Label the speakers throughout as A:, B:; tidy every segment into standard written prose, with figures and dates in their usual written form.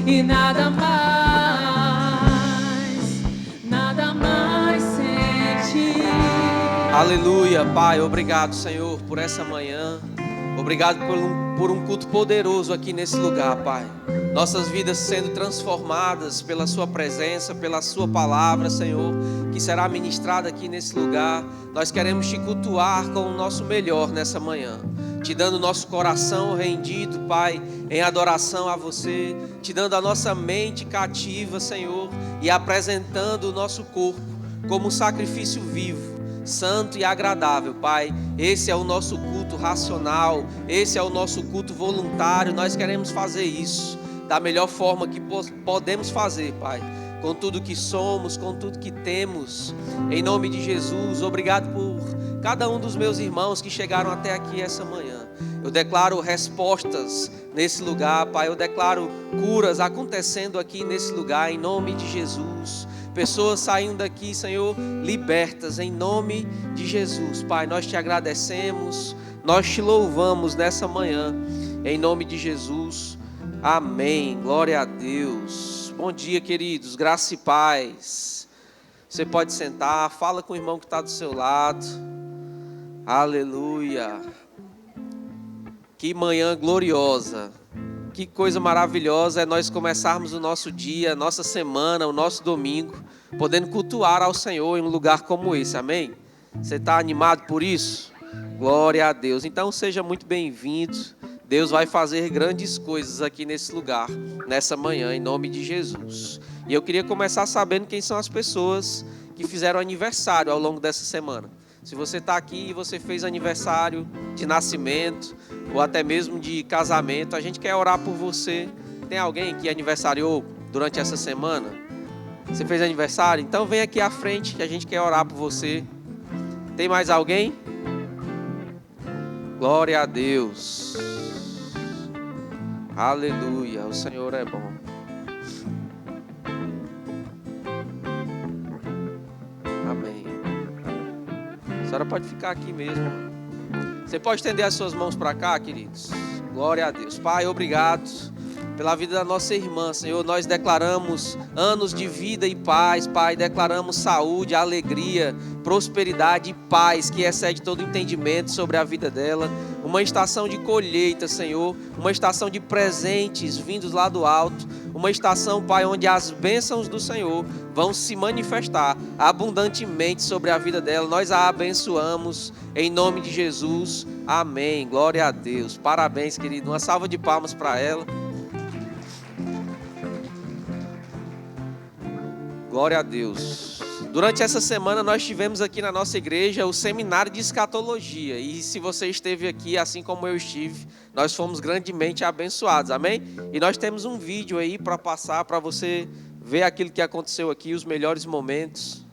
A: e nada mais sentir.
B: Aleluia, Pai, obrigado, Senhor, por essa manhã. Obrigado por um culto poderoso aqui nesse lugar, Pai. Nossas vidas sendo transformadas pela Sua presença, pela Sua palavra, Senhor, que será ministrada aqui nesse lugar. Nós queremos Te cultuar com o nosso melhor nessa manhã, Te dando o nosso coração rendido, Pai, em adoração a Você, Te dando a nossa mente cativa, Senhor, e apresentando o nosso corpo como um sacrifício vivo, santo e agradável, Pai. Esse é o nosso culto racional, esse é o nosso culto voluntário. Nós queremos fazer isso da melhor forma que podemos fazer, Pai, com tudo que somos, com tudo que temos, em nome de Jesus. Obrigado por cada um dos meus irmãos que chegaram até aqui essa manhã. Eu declaro respostas nesse lugar, Pai. Eu declaro curas acontecendo aqui nesse lugar, em nome de Jesus. Pessoas saindo daqui, Senhor, libertas em nome de Jesus. Pai, nós Te agradecemos, nós Te louvamos nessa manhã, em nome de Jesus. Amém. Glória a Deus. Bom dia, queridos. Graça e paz. Você pode sentar, fala com o irmão que está do seu lado. Aleluia. Que manhã gloriosa. Que coisa maravilhosa é nós começarmos o nosso dia, a nossa semana, o nosso domingo, podendo cultuar ao Senhor em um lugar como esse, amém? Você está animado por isso? Glória a Deus. Então seja muito bem-vindo. Deus vai fazer grandes coisas aqui nesse lugar, nessa manhã, em nome de Jesus. E eu queria começar sabendo quem são as pessoas que fizeram aniversário ao longo dessa semana. Se você está aqui e você fez aniversário de nascimento ou até mesmo de casamento, a gente quer orar por você. Tem alguém que aniversariou durante essa semana? Você fez aniversário? Então vem aqui à frente que a gente quer orar por você. Tem mais alguém? Glória a Deus. Aleluia, o Senhor é bom. Amém. A senhora pode ficar aqui mesmo. Você pode estender as suas mãos para cá, queridos. Glória a Deus. Pai, obrigado pela vida da nossa irmã, Senhor. Nós declaramos anos de vida e paz, Pai. Declaramos saúde, alegria, prosperidade e paz que excede todo entendimento sobre a vida dela. Uma estação de colheita, Senhor. Uma estação de presentes vindos lá do alto. Uma estação, Pai, onde as bênçãos do Senhor vão se manifestar abundantemente sobre a vida dela. Nós a abençoamos em nome de Jesus. Amém. Glória a Deus. Parabéns, querido. Uma salva de palmas para ela. Glória a Deus. Durante essa semana nós tivemos aqui na nossa igreja o seminário de escatologia. E se você esteve aqui, assim como eu estive, nós fomos grandemente abençoados, amém? E nós temos um vídeo aí para passar, para você ver aquilo que aconteceu aqui, os melhores momentos.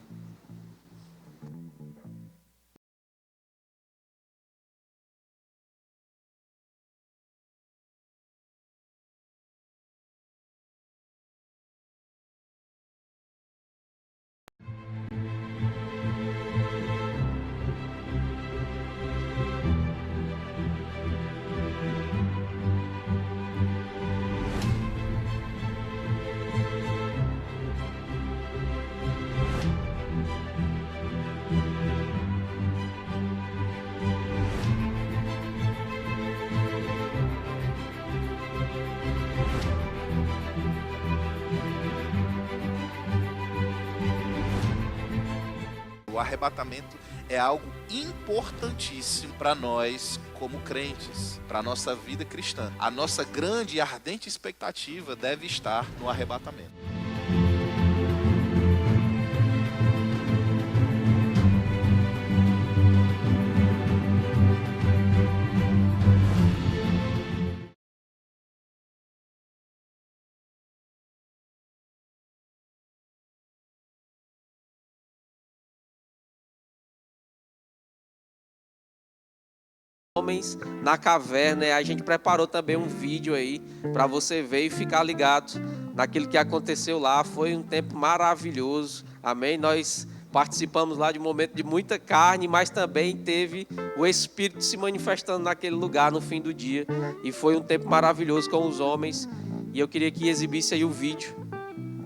C: O arrebatamento é algo importantíssimo para nós como crentes, para a nossa vida cristã. A nossa grande e ardente expectativa deve estar no arrebatamento.
B: Homens na caverna, a gente preparou também um vídeo aí para você ver e ficar ligado naquilo que aconteceu lá. Foi um tempo maravilhoso, amém? Nós participamos lá de um momento de muita carne, mas também teve o Espírito se manifestando naquele lugar no fim do dia, e foi um tempo maravilhoso com os homens. E eu queria que exibisse aí o vídeo.
A: Dia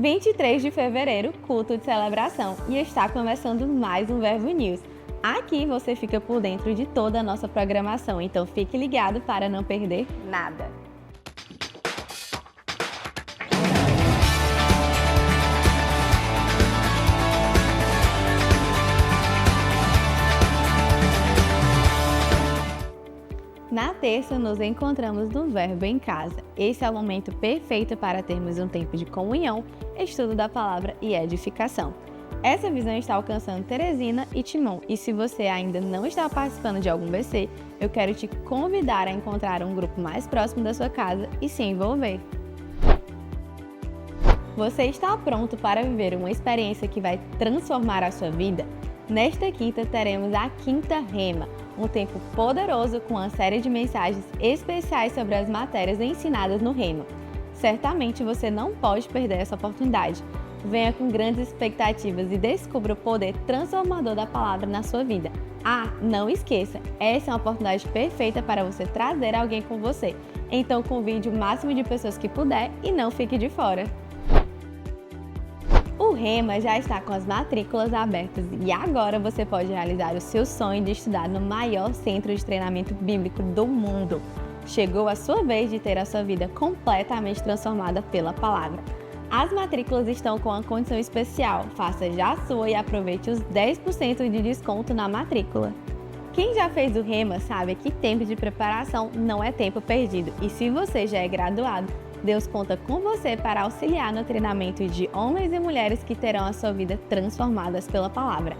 A: 23 de fevereiro, culto de celebração, e está começando mais um Verbo News. Aqui você fica por dentro de toda a nossa programação, então fique ligado para não perder nada. Na terça, nos encontramos no Verbo em Casa. Esse é o momento perfeito para termos um tempo de comunhão, estudo da palavra e edificação. Essa visão está alcançando Teresina e Timon, e se você ainda não está participando de algum BC, eu quero te convidar a encontrar um grupo mais próximo da sua casa e se envolver. Você está pronto para viver uma experiência que vai transformar a sua vida? Nesta quinta teremos a Quinta Rema, um tempo poderoso com uma série de mensagens especiais sobre as matérias ensinadas no Rema. Certamente você não pode perder essa oportunidade. Venha com grandes expectativas e descubra o poder transformador da palavra na sua vida. Ah, não esqueça, essa é uma oportunidade perfeita para você trazer alguém com você. Então convide o máximo de pessoas que puder e não fique de fora. O Rema já está com as matrículas abertas e agora você pode realizar o seu sonho de estudar no maior centro de treinamento bíblico do mundo. Chegou a sua vez de ter a sua vida completamente transformada pela palavra. As matrículas estão com uma condição especial. Faça já a sua e aproveite os 10% de desconto na matrícula. Quem já fez o Rema sabe que tempo de preparação não é tempo perdido. E se você já é graduado, Deus conta com você para auxiliar no treinamento de homens e mulheres que terão a sua vida transformadas pela palavra.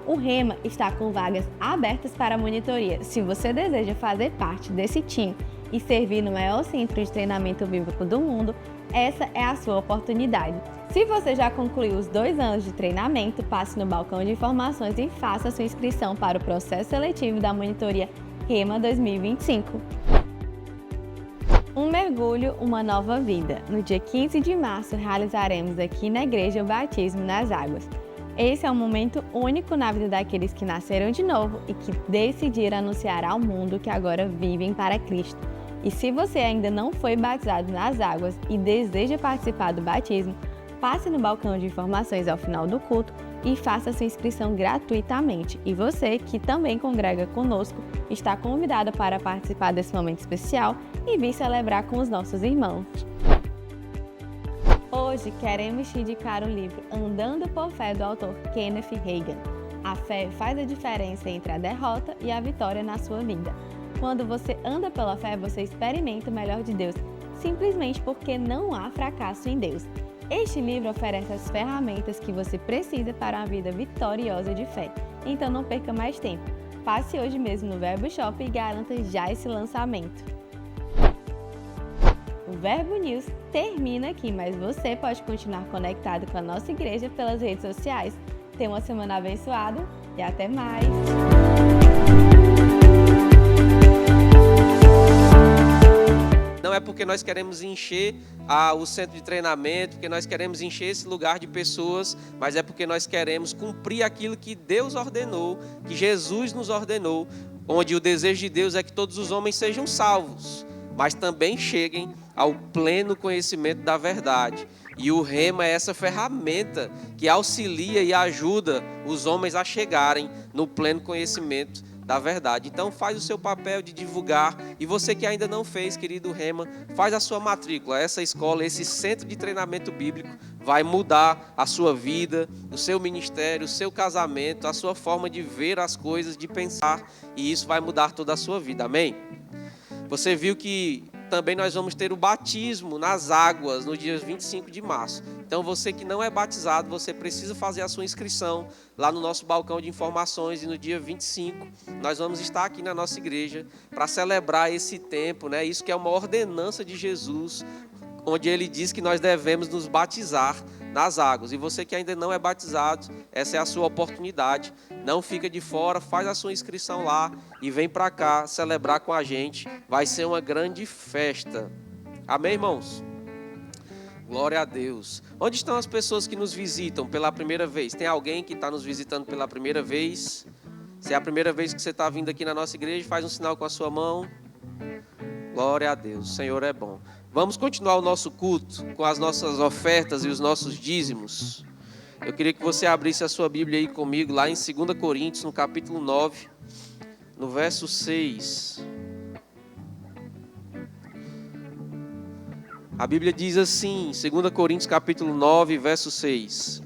A: O Rema está com vagas abertas para monitoria. Se você deseja fazer parte desse time e servir no maior centro de treinamento bíblico do mundo, essa é a sua oportunidade. Se você já concluiu os 2 anos de treinamento, passe no balcão de informações e faça sua inscrição para o processo seletivo da monitoria Rema 2025. Um mergulho, uma nova vida. No dia 15 de março, realizaremos aqui na igreja o batismo nas águas. Esse é um momento único na vida daqueles que nasceram de novo e que decidiram anunciar ao mundo que agora vivem para Cristo. E se você ainda não foi batizado nas águas e deseja participar do batismo, passe no balcão de informações ao final do culto e faça sua inscrição gratuitamente. E você, que também congrega conosco, está convidado para participar desse momento especial e vir celebrar com os nossos irmãos. Hoje queremos te indicar o livro Andando por Fé do autor Kenneth Hagin. A fé faz a diferença entre a derrota e a vitória na sua vida. Quando você anda pela fé, você experimenta o melhor de Deus, simplesmente porque não há fracasso em Deus. Este livro oferece as ferramentas que você precisa para uma vida vitoriosa de fé. Então não perca mais tempo. Passe hoje mesmo no Verbo Shop e garanta já esse lançamento. O Verbo News termina aqui, mas você pode continuar conectado com a nossa igreja pelas redes sociais. Tenha uma semana abençoada e até mais!
B: Não é porque nós queremos encher o centro de treinamento, porque nós queremos encher esse lugar de pessoas, mas é porque nós queremos cumprir aquilo que Deus ordenou, que Jesus nos ordenou, onde o desejo de Deus é que todos os homens sejam salvos, mas também cheguem ao pleno conhecimento da verdade. E o Rema é essa ferramenta que auxilia e ajuda os homens a chegarem no pleno conhecimento da verdade. Então faz o seu papel de divulgar. E você que ainda não fez, querido Rema, faz a sua matrícula. Essa escola, esse centro de treinamento bíblico vai mudar a sua vida, o seu ministério, o seu casamento, a sua forma de ver as coisas, de pensar. E isso vai mudar toda a sua vida. Amém? Você viu que também nós vamos ter o batismo nas águas no dia 25 de março. Então você que não é batizado, você precisa fazer a sua inscrição lá no nosso balcão de informações. E no dia 25 nós vamos estar aqui na nossa igreja para celebrar esse tempo, né? Isso que é uma ordenança de Jesus, onde ele diz que nós devemos nos batizar nas águas. E você que ainda não é batizado, essa é a sua oportunidade. Não fica de fora, faz a sua inscrição lá e vem para cá celebrar com a gente. Vai ser uma grande festa. Amém, irmãos? Glória a Deus. Onde estão as pessoas que nos visitam pela primeira vez? Tem alguém que está nos visitando pela primeira vez? Se é a primeira vez que você está vindo aqui na nossa igreja, faz um sinal com a sua mão. Glória a Deus, o Senhor é bom. Vamos continuar o nosso culto com as nossas ofertas e os nossos dízimos. Eu queria que você abrisse a sua Bíblia aí comigo, lá em 2 Coríntios, no capítulo 9, no verso 6. A Bíblia diz assim, 2 Coríntios capítulo 9, verso 6.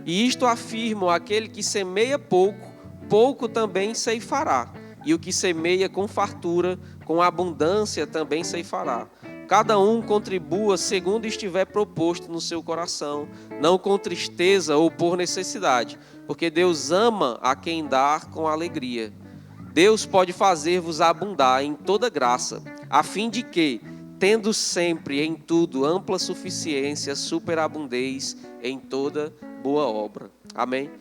B: E isto afirmo, aquele que semeia pouco, pouco também ceifará. E o que semeia com fartura, com abundância também ceifará. Cada um contribua segundo estiver proposto no seu coração, não com tristeza ou por necessidade, porque Deus ama a quem dá com alegria. Deus pode fazer-vos abundar em toda graça, a fim de que, tendo sempre em tudo ampla suficiência, superabundeis em toda boa obra. Amém?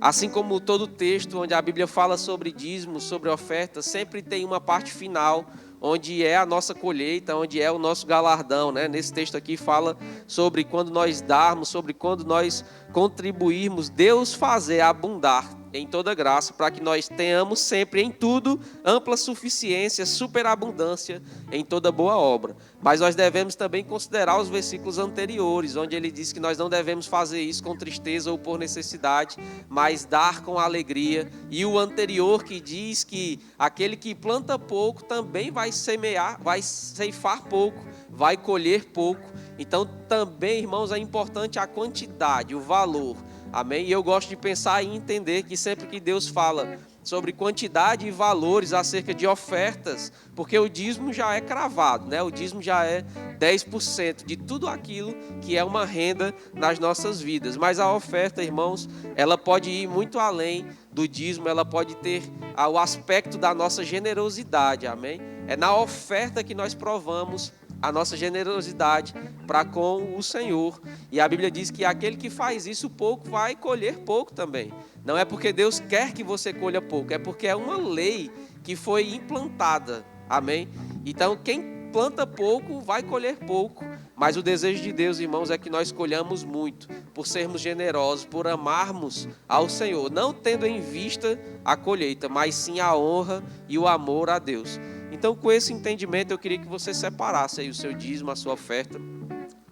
B: Assim como todo texto onde a Bíblia fala sobre dízimo, sobre oferta, sempre tem uma parte final, onde é a nossa colheita, onde é o nosso galardão, né? Nesse texto aqui fala sobre quando nós darmos, sobre quando nós contribuirmos, Deus fazer abundar em toda graça, para que nós tenhamos sempre em tudo ampla suficiência, superabundância em toda boa obra. Mas nós devemos também considerar os versículos anteriores, onde ele diz que nós não devemos fazer isso com tristeza ou por necessidade, mas dar com alegria. E o anterior que diz que aquele que planta pouco também vai semear, vai ceifar pouco, vai colher pouco. Então também, irmãos, é importante a quantidade, o valor. Amém? E eu gosto de pensar e entender que sempre que Deus fala sobre quantidade e valores acerca de ofertas, porque o dízimo já é cravado, né? O dízimo já é 10% de tudo aquilo que é uma renda nas nossas vidas. Mas a oferta, irmãos, ela pode ir muito além do dízimo, ela pode ter o aspecto da nossa generosidade, amém? É na oferta que nós provamos a nossa generosidade para com o Senhor. E a Bíblia diz que aquele que faz isso pouco vai colher pouco também. Não é porque Deus quer que você colha pouco, é porque é uma lei que foi implantada. Amém? Então quem planta pouco vai colher pouco. Mas o desejo de Deus, irmãos, é que nós colhamos muito, por sermos generosos, por amarmos ao Senhor, não tendo em vista a colheita, mas sim a honra e o amor a Deus. Então, com esse entendimento, eu queria que você separasse aí o seu dízimo, a sua oferta.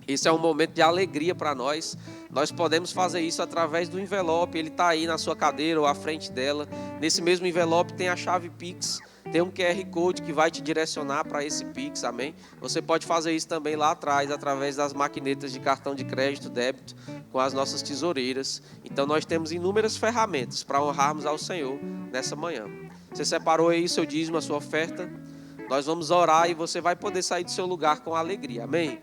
B: Esse é um momento de alegria para nós. Nós podemos fazer isso através do envelope. Ele está aí na sua cadeira ou à frente dela. Nesse mesmo envelope tem a chave Pix. tem um QR Code que vai te direcionar para esse Pix, amém? Você pode fazer isso também lá atrás, através das maquinetas de cartão de crédito, débito, com as nossas tesoureiras. Então nós temos inúmeras ferramentas para honrarmos ao Senhor nessa manhã. Você separou aí seu dízimo, a sua oferta? Nós vamos orar e você vai poder sair do seu lugar com alegria, amém?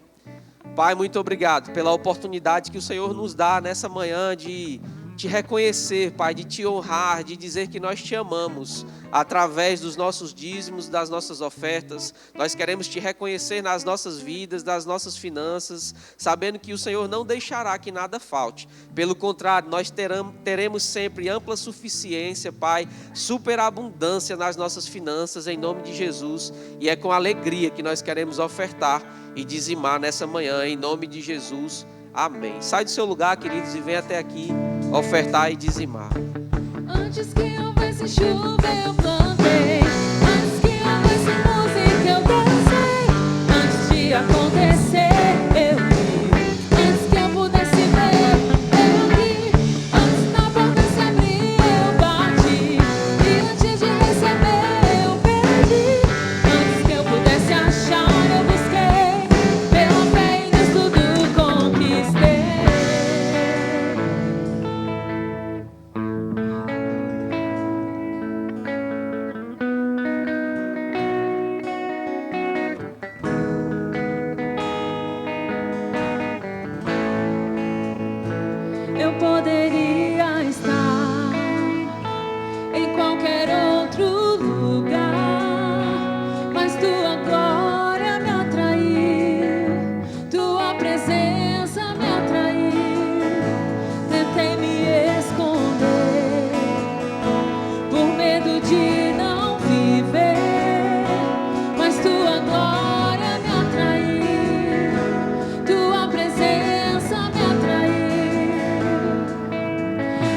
B: Pai, muito obrigado pela oportunidade que o Senhor nos dá nessa manhã de te reconhecer, Pai, de te honrar, de dizer que nós te amamos através dos nossos dízimos, das nossas ofertas. Nós queremos te reconhecer nas nossas vidas, nas nossas finanças, sabendo que o Senhor não deixará que nada falte. Pelo contrário, nós teremos sempre ampla suficiência, Pai, superabundância nas nossas finanças, em nome de Jesus. E é com alegria que nós queremos ofertar e dizimar nessa manhã, em nome de Jesus. Amém. Sai do seu lugar, queridos, e vem até aqui ofertar e dizimar.
D: Antes que houvesse chuva eu plantei, antes que houvesse música eu dancei, antes de acontecer eu vi, antes que eu pudesse ver eu vi, antes da porta se abrir eu bati, e antes de receber eu pedi, antes que eu pudesse achar eu busquei, pela fé em Deus tudo conquistei. Eu poderia estar em qualquer outro lugar, mas tua glória me atraiu, tua presença me atraiu. Tentei me esconder por medo de não viver, mas tua glória me atraiu, tua presença me atraiu.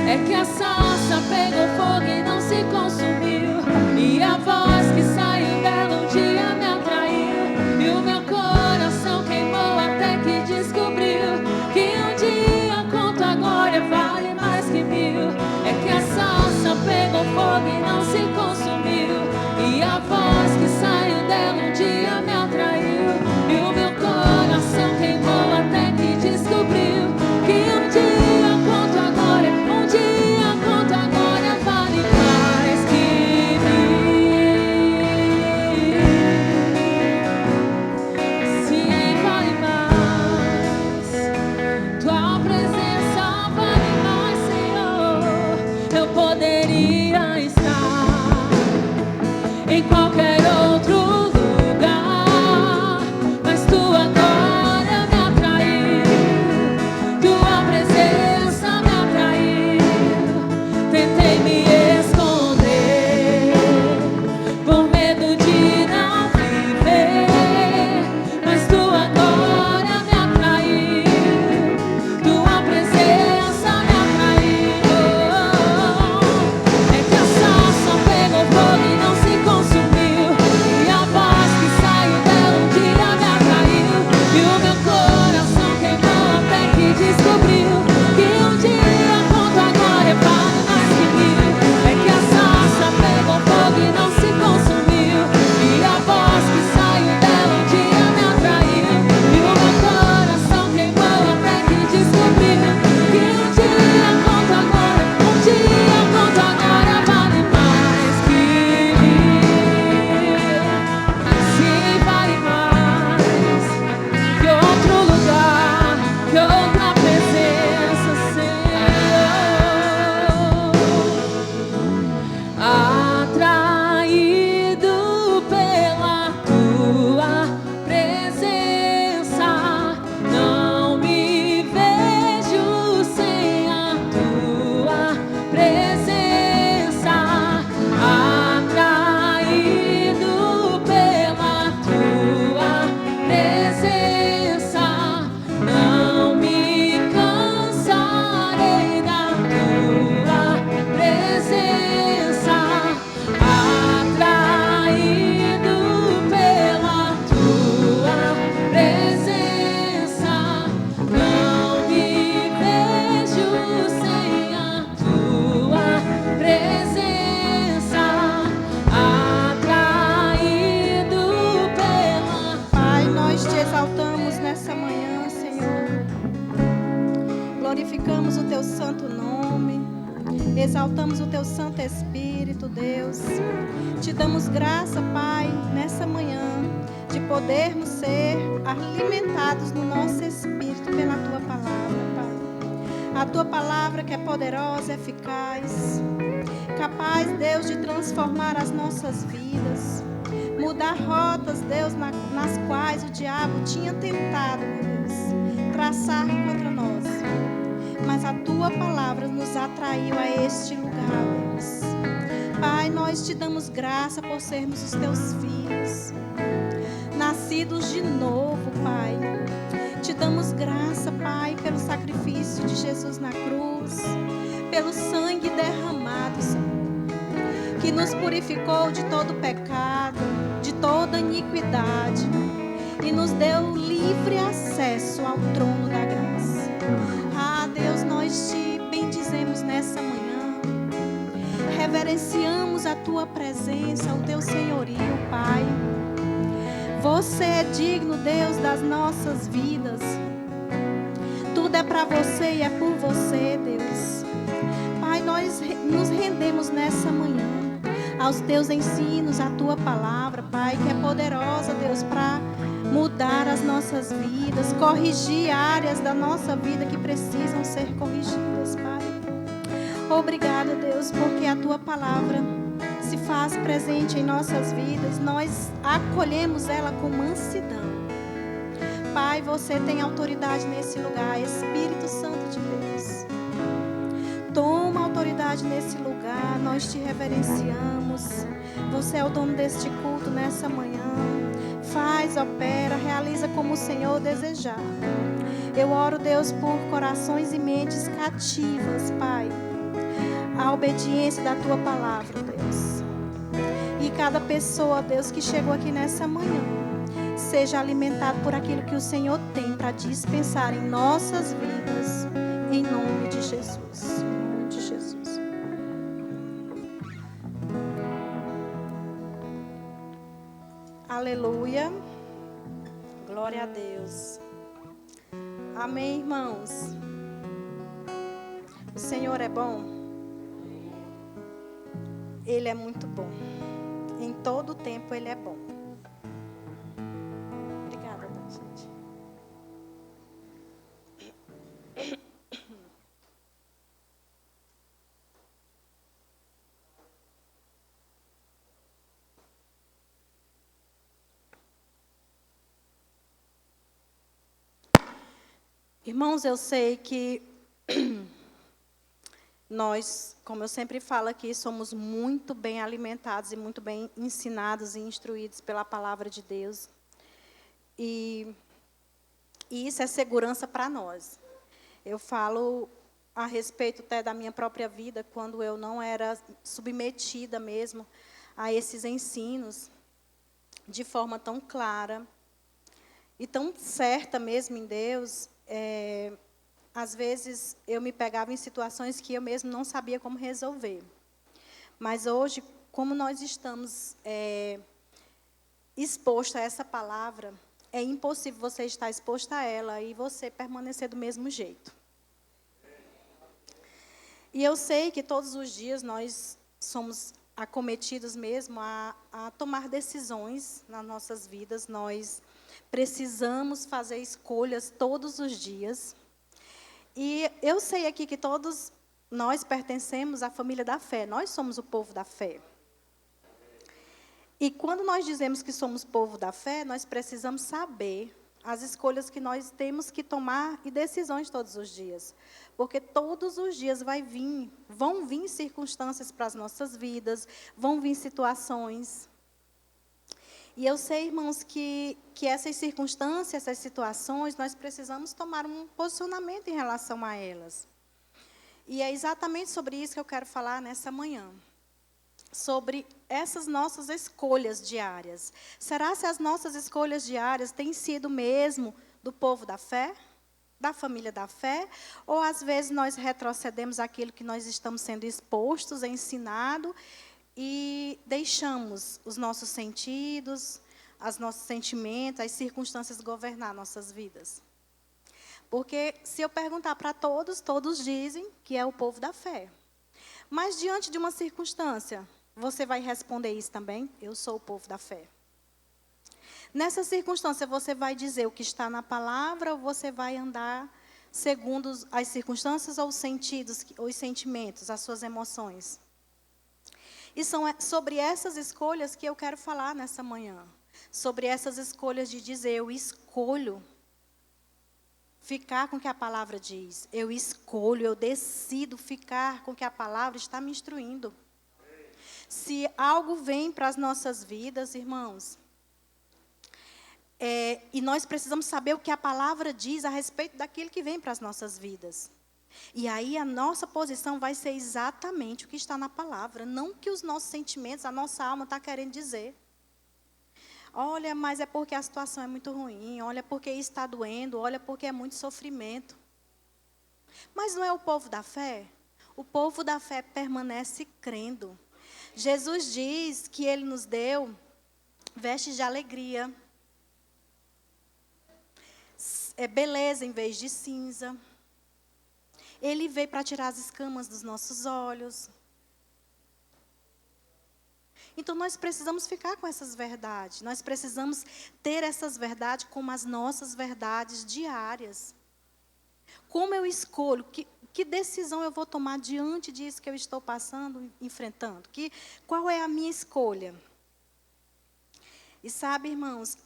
D: É que a sarça pegou fogo e não se consumiu, e a voz que saiu dela um dia me atraiu, e o meu coração queimou até que descobriu que um dia com tua glória vale mais que mil. É que a sarça pegou fogo e não se consumiu, e a voz que saiu dela um dia me atraiu, e o meu coração queimou até que descobriu que um dia com tua glória, um dia com tua glória vale mais que mil. Sim, vale mais. Tua presença vale mais, Senhor. Eu poderia estar em qualquer
E: exaltamos o Teu Santo Espírito, Deus. Te damos graça, Pai, nessa manhã, de podermos ser alimentados no nosso espírito pela Tua palavra, Pai. A Tua palavra que é poderosa, eficaz, capaz, Deus, de transformar as nossas vidas, mudar rotas, Deus, nas quais o diabo tinha tentado, meu Deus, traçar contra nós. Mas a Tua palavra nos atraiu a este lugar, Deus. Pai, nós Te damos graça por sermos os Teus filhos, nascidos de novo, Pai. Te damos graça, Pai, pelo sacrifício de Jesus na cruz, pelo sangue derramado, Senhor, que nos purificou de todo pecado, de toda iniquidade, e nos deu livre acesso ao trono da graça. Ah, Deus, nós Te bendizemos nessa manhã, reverenciamos a Tua presença, o Teu senhorio, Pai. Você é digno, Deus, das nossas vidas. Tudo é para Você e é por Você, Deus. Pai, nós nos rendemos nessa manhã aos Teus ensinos, à Tua palavra, Pai, que é poderosa, Deus, para mudar as nossas vidas, corrigir áreas da nossa vida que precisam ser corrigidas, Pai. Obrigada, Deus, porque a Tua palavra se faz presente em nossas vidas, nós acolhemos ela com mansidão. Pai, Você tem autoridade nesse lugar, Espírito Santo de Deus. Toma autoridade nesse lugar, nós Te reverenciamos. Você é o dono deste culto nessa manhã. Faz, opera, realiza como o Senhor desejar. Eu oro, Deus, por corações e mentes cativas, Pai, à obediência da Tua palavra, Deus. E cada pessoa, Deus, que chegou aqui nessa manhã, seja alimentado por aquilo que o Senhor tem para dispensar em nossas vidas, em nome de Jesus. Em nome de Jesus. Aleluia. Glória a Deus. Amém, irmãos. O Senhor é bom. Ele é muito bom. Em todo o tempo Ele é bom. Obrigada, gente. Irmãos, eu sei que nós, como eu sempre falo aqui, somos muito bem alimentados e muito bem ensinados e instruídos pela palavra de Deus. E isso é segurança para nós. Eu falo a respeito até da minha própria vida, quando eu não era submetida mesmo a esses ensinos de forma tão clara e tão certa mesmo em Deus. Às vezes eu me pegava em situações que eu mesmo não sabia como resolver. Mas hoje, como nós estamos expostos a essa palavra, é impossível você estar exposto a ela e você permanecer do mesmo jeito. E eu sei que todos os dias nós somos acometidos mesmo a tomar decisões nas nossas vidas. Nós precisamos fazer escolhas todos os dias. E eu sei aqui que todos nós pertencemos à família da fé. Nós somos o povo da fé. E quando nós dizemos que somos povo da fé, nós precisamos saber as escolhas que nós temos que tomar e decisões todos os dias. Porque todos os dias vão vir circunstâncias para as nossas vidas, vão vir situações. E eu sei, irmãos, que essas circunstâncias, essas situações, nós precisamos tomar um posicionamento em relação a elas. E é exatamente sobre isso que eu quero falar nessa manhã. Sobre essas nossas escolhas diárias. Será se as nossas escolhas diárias têm sido mesmo do povo da fé? Da família da fé? Ou às vezes nós retrocedemos aquilo que nós estamos sendo expostos, ensinado, e deixamos os nossos sentidos, os nossos sentimentos, as circunstâncias governar nossas vidas. Porque se eu perguntar para todos, todos dizem que é o povo da fé. Mas diante de uma circunstância, você vai responder isso também? Eu sou o povo da fé. Nessa circunstância, você vai dizer o que está na palavra ou você vai andar segundo as circunstâncias ou os sentidos, os sentimentos, as suas emoções? E são sobre essas escolhas que eu quero falar nessa manhã. Sobre essas escolhas de dizer, eu escolho ficar com o que a palavra diz. Eu escolho, eu decido ficar com o que a palavra está me instruindo. Se algo vem para as nossas vidas, irmãos, e nós precisamos saber o que a palavra diz a respeito daquilo que vem para as nossas vidas. E aí a nossa posição vai ser exatamente o que está na palavra, não o que os nossos sentimentos, a nossa alma está querendo dizer. Olha, mas é porque a situação é muito ruim, olha porque isso está doendo, olha porque é muito sofrimento. Mas não é o povo da fé? O povo da fé permanece crendo. Jesus diz que Ele nos deu vestes de alegria, beleza em vez de cinza. Ele veio para tirar as escamas dos nossos olhos. Então, nós precisamos ficar com essas verdades. Nós precisamos ter essas verdades como as nossas verdades diárias. Como eu escolho, que decisão eu vou tomar diante disso que eu estou passando, enfrentando? Qual é a minha escolha? E sabe, irmãos,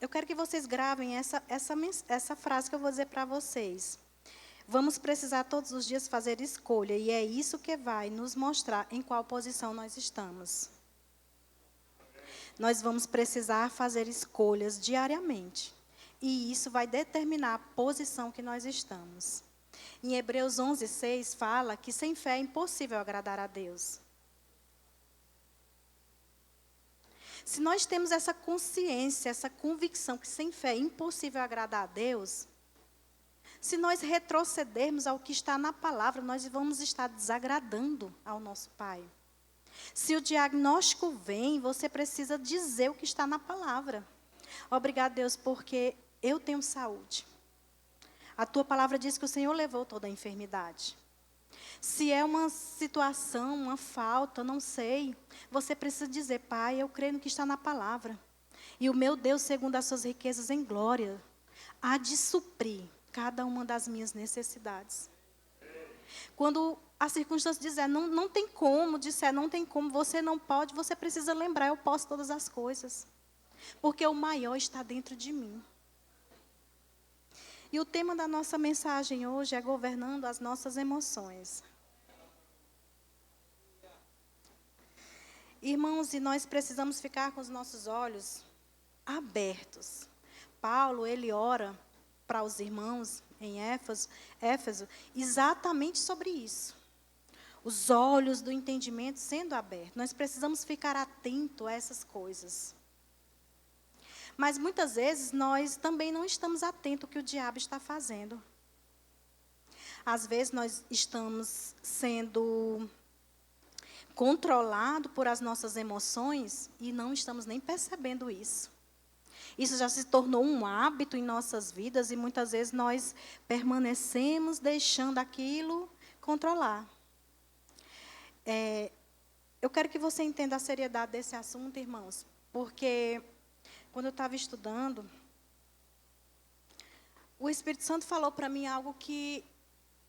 E: eu quero que vocês gravem essa frase que eu vou dizer para vocês. Vamos precisar todos os dias fazer escolha, e é isso que vai nos mostrar em qual posição nós estamos. Nós vamos precisar fazer escolhas diariamente, e isso vai determinar a posição que nós estamos. Em Hebreus 11:6 fala que sem fé é impossível agradar a Deus. Se nós temos essa consciência, essa convicção que sem fé é impossível agradar a Deus, se nós retrocedermos ao que está na palavra, nós vamos estar desagradando ao nosso Pai. Se o diagnóstico vem, você precisa dizer o que está na palavra. Obrigado, Deus, porque eu tenho saúde. A tua palavra diz que o Senhor levou toda a enfermidade. Se é uma situação, uma falta, não sei, você precisa dizer, Pai, eu creio no que está na palavra. E o meu Deus, segundo as suas riquezas em glória, há de suprir cada uma das minhas necessidades. Quando a circunstância dizer, não tem como, você não pode, você precisa lembrar, eu posso todas as coisas. Porque o maior está dentro de mim. E o tema da nossa mensagem hoje é governando as nossas emoções. Irmãos, e nós precisamos ficar com os nossos olhos abertos. Paulo, ele ora para os irmãos em Éfeso exatamente sobre isso. Os olhos do entendimento sendo abertos. Nós precisamos ficar atentos a essas coisas. Mas muitas vezes nós também não estamos atentos ao que o diabo está fazendo. Às vezes nós estamos sendo controlados por as nossas emoções e não estamos nem percebendo isso. Isso já se tornou um hábito em nossas vidas e muitas vezes nós permanecemos deixando aquilo controlar. Eu quero que você entenda a seriedade desse assunto, irmãos, porque quando eu estava estudando, o Espírito Santo falou para mim algo que...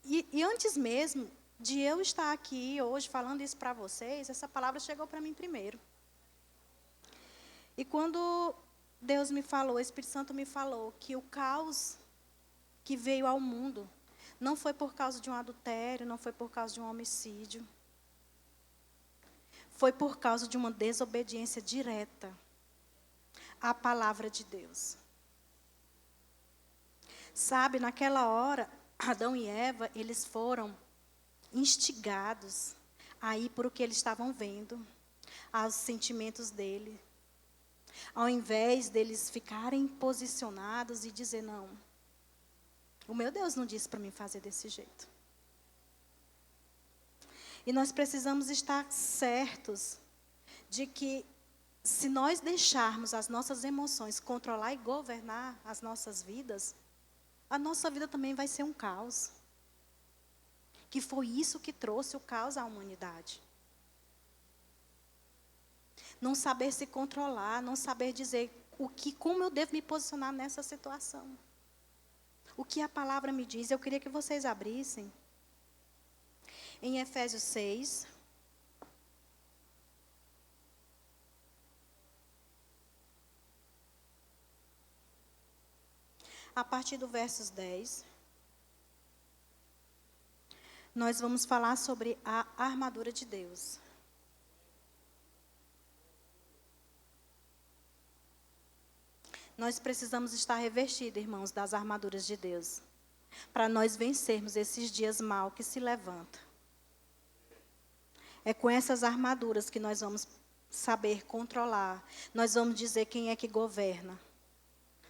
E: E antes mesmo de eu estar aqui hoje falando isso para vocês, essa palavra chegou para mim primeiro. E quando Deus me falou, o Espírito Santo me falou que o caos que veio ao mundo não foi por causa de um adultério, não foi por causa de um homicídio. Foi por causa de uma desobediência direta à palavra de Deus. Sabe, naquela hora, Adão e Eva, eles foram instigados a ir por o que eles estavam vendo, aos sentimentos dele. Ao invés deles ficarem posicionados e dizer, não, o meu Deus não disse para mim fazer desse jeito. E nós precisamos estar certos de que se nós deixarmos as nossas emoções controlar e governar as nossas vidas, a nossa vida também vai ser um caos. que foi isso que trouxe o caos à humanidade. Não saber se controlar, não saber dizer como eu devo me posicionar nessa situação. O que a palavra me diz, eu queria que vocês abrissem em Efésios 6. A partir do versos 10, nós vamos falar sobre a armadura de Deus. Nós precisamos estar revestidos, irmãos, das armaduras de Deus, para nós vencermos esses dias maus que se levantam. É com essas armaduras que nós vamos saber controlar, nós vamos dizer quem é que governa.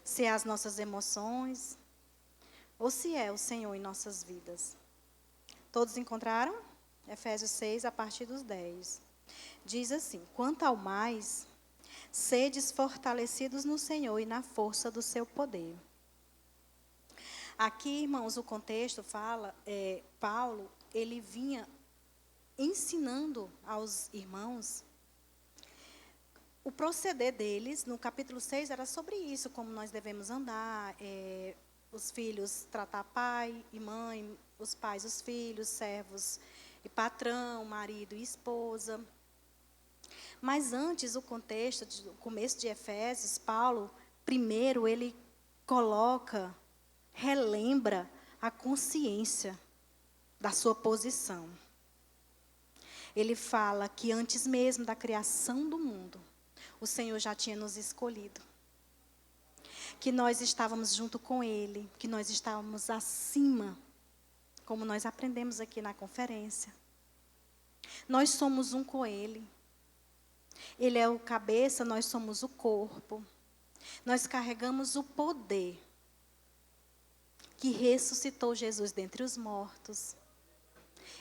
E: Se é as nossas emoções, ou se é o Senhor em nossas vidas. Todos encontraram? Efésios 6, a partir dos 10. Diz assim: quanto ao mais, sedes fortalecidos no Senhor e na força do seu poder. Aqui, irmãos, o contexto fala, Paulo, ele vinha ensinando aos irmãos. O proceder deles, no capítulo 6, era sobre isso, como nós devemos andar, os filhos tratar pai e mãe, os pais os filhos, servos e patrão, marido e esposa. Mas antes, o contexto, o começo de Efésios, Paulo, primeiro, ele relembra a consciência da sua posição. Ele fala que antes mesmo da criação do mundo, o Senhor já tinha nos escolhido. Que nós estávamos junto com Ele, que nós estávamos acima, como nós aprendemos aqui na conferência. Nós somos um com Ele. Ele é o cabeça, nós somos o corpo. Nós carregamos o poder que ressuscitou Jesus dentre os mortos.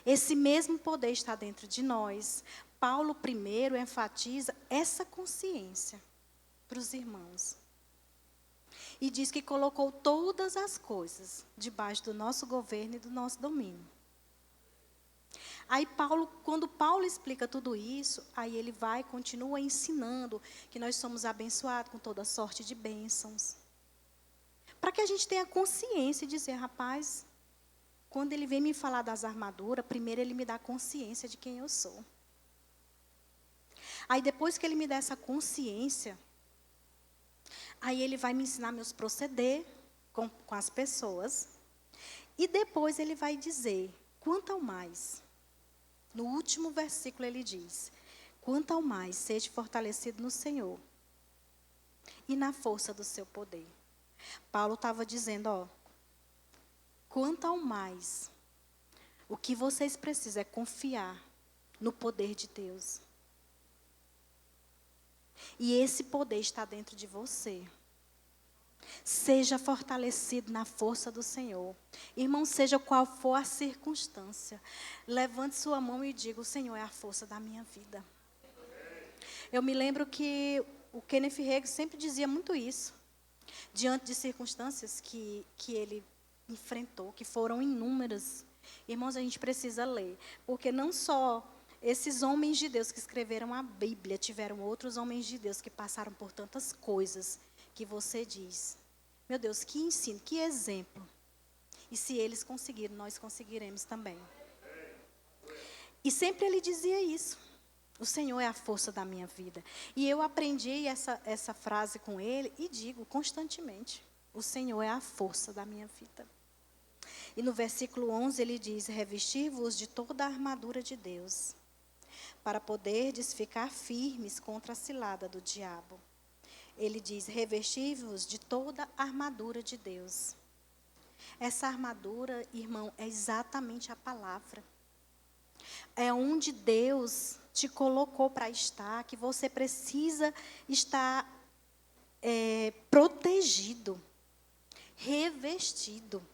E: Esse mesmo poder está dentro de nós. Paulo primeiro enfatiza essa consciência para os irmãos. E diz que colocou todas as coisas debaixo do nosso governo e do nosso domínio. Aí quando Paulo explica tudo isso, aí ele continua ensinando que nós somos abençoados com toda sorte de bênçãos. Para que a gente tenha consciência e dizer, rapaz, quando ele vem me falar das armaduras, primeiro ele me dá consciência de quem eu sou. Aí depois que ele me dá essa consciência, aí ele vai me ensinar meus proceder com as pessoas. E depois ele vai dizer, quanto ao mais, no último versículo ele diz, quanto ao mais, seja fortalecido no Senhor e na força do seu poder. Paulo estava dizendo, quanto ao mais, o que vocês precisam é confiar no poder de Deus. E esse poder está dentro de você. Seja fortalecido na força do Senhor. Irmão, seja qual for a circunstância, levante sua mão e diga, o Senhor é a força da minha vida. Eu me lembro que o Kenneth Hagin sempre dizia muito isso. Diante de circunstâncias que ele enfrentou, que foram inúmeras. Irmãos, a gente precisa ler. Porque não só esses homens de Deus que escreveram a Bíblia, tiveram outros homens de Deus que passaram por tantas coisas que você diz. Meu Deus, que ensino, que exemplo. E se eles conseguiram, nós conseguiremos também. E sempre ele dizia isso. O Senhor é a força da minha vida. E eu aprendi essa frase com ele e digo constantemente. O Senhor é a força da minha vida. E no versículo 11 ele diz, revestir-vos de toda a armadura de Deus, para poderdes ficar firmes contra a cilada do diabo. Ele diz, revestir-vos de toda a armadura de Deus. Essa armadura, irmão, é exatamente a palavra. É onde Deus te colocou para estar, que você precisa estar protegido, revestido,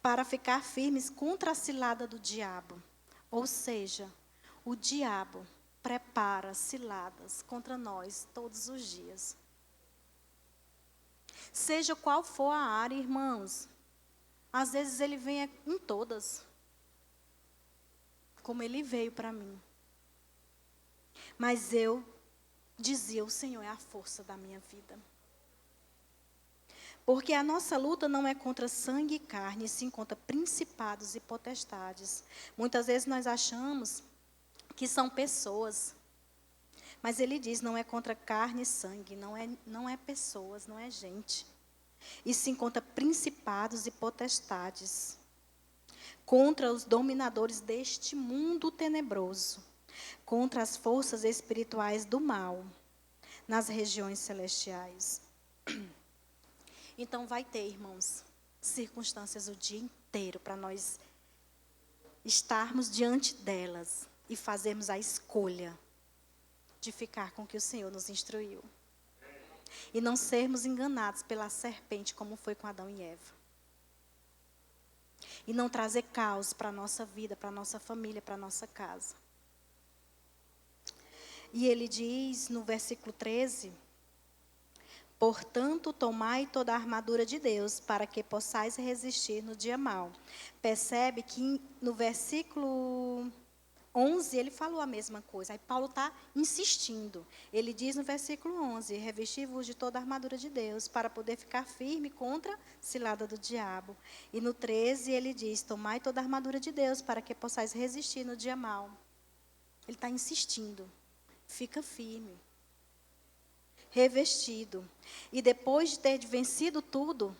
E: para ficar firmes contra a cilada do diabo. Ou seja, o diabo prepara ciladas contra nós todos os dias. Seja qual for a área, irmãos, Às vezes ele vem em todas, como ele veio para mim. Mas eu dizia, o Senhor é a força da minha vida. Porque a nossa luta não é contra sangue e carne, e sim contra principados e potestades. Muitas vezes nós achamos que são pessoas. Mas ele diz, não é contra carne e sangue, não é pessoas, não é gente. E sim contra principados e potestades. Contra os dominadores deste mundo tenebroso. Contra as forças espirituais do mal nas regiões celestiais. Então vai ter, irmãos, circunstâncias o dia inteiro para nós estarmos diante delas e fazermos a escolha de ficar com o que o Senhor nos instruiu. E não sermos enganados pela serpente, como foi com Adão e Eva. E não trazer caos para a nossa vida, para a nossa família, para a nossa casa. E ele diz no versículo 13: portanto, tomai toda a armadura de Deus, para que possais resistir no dia mau. Percebe que no versículo 11, ele falou a mesma coisa. Aí Paulo está insistindo. Ele diz no versículo 11, revesti-vos de toda a armadura de Deus, para poder ficar firme contra a cilada do diabo. E no 13, ele diz, tomai toda a armadura de Deus, para que possais resistir no dia mau. Ele está insistindo. Fica firme. Revestido. E depois de ter vencido tudo,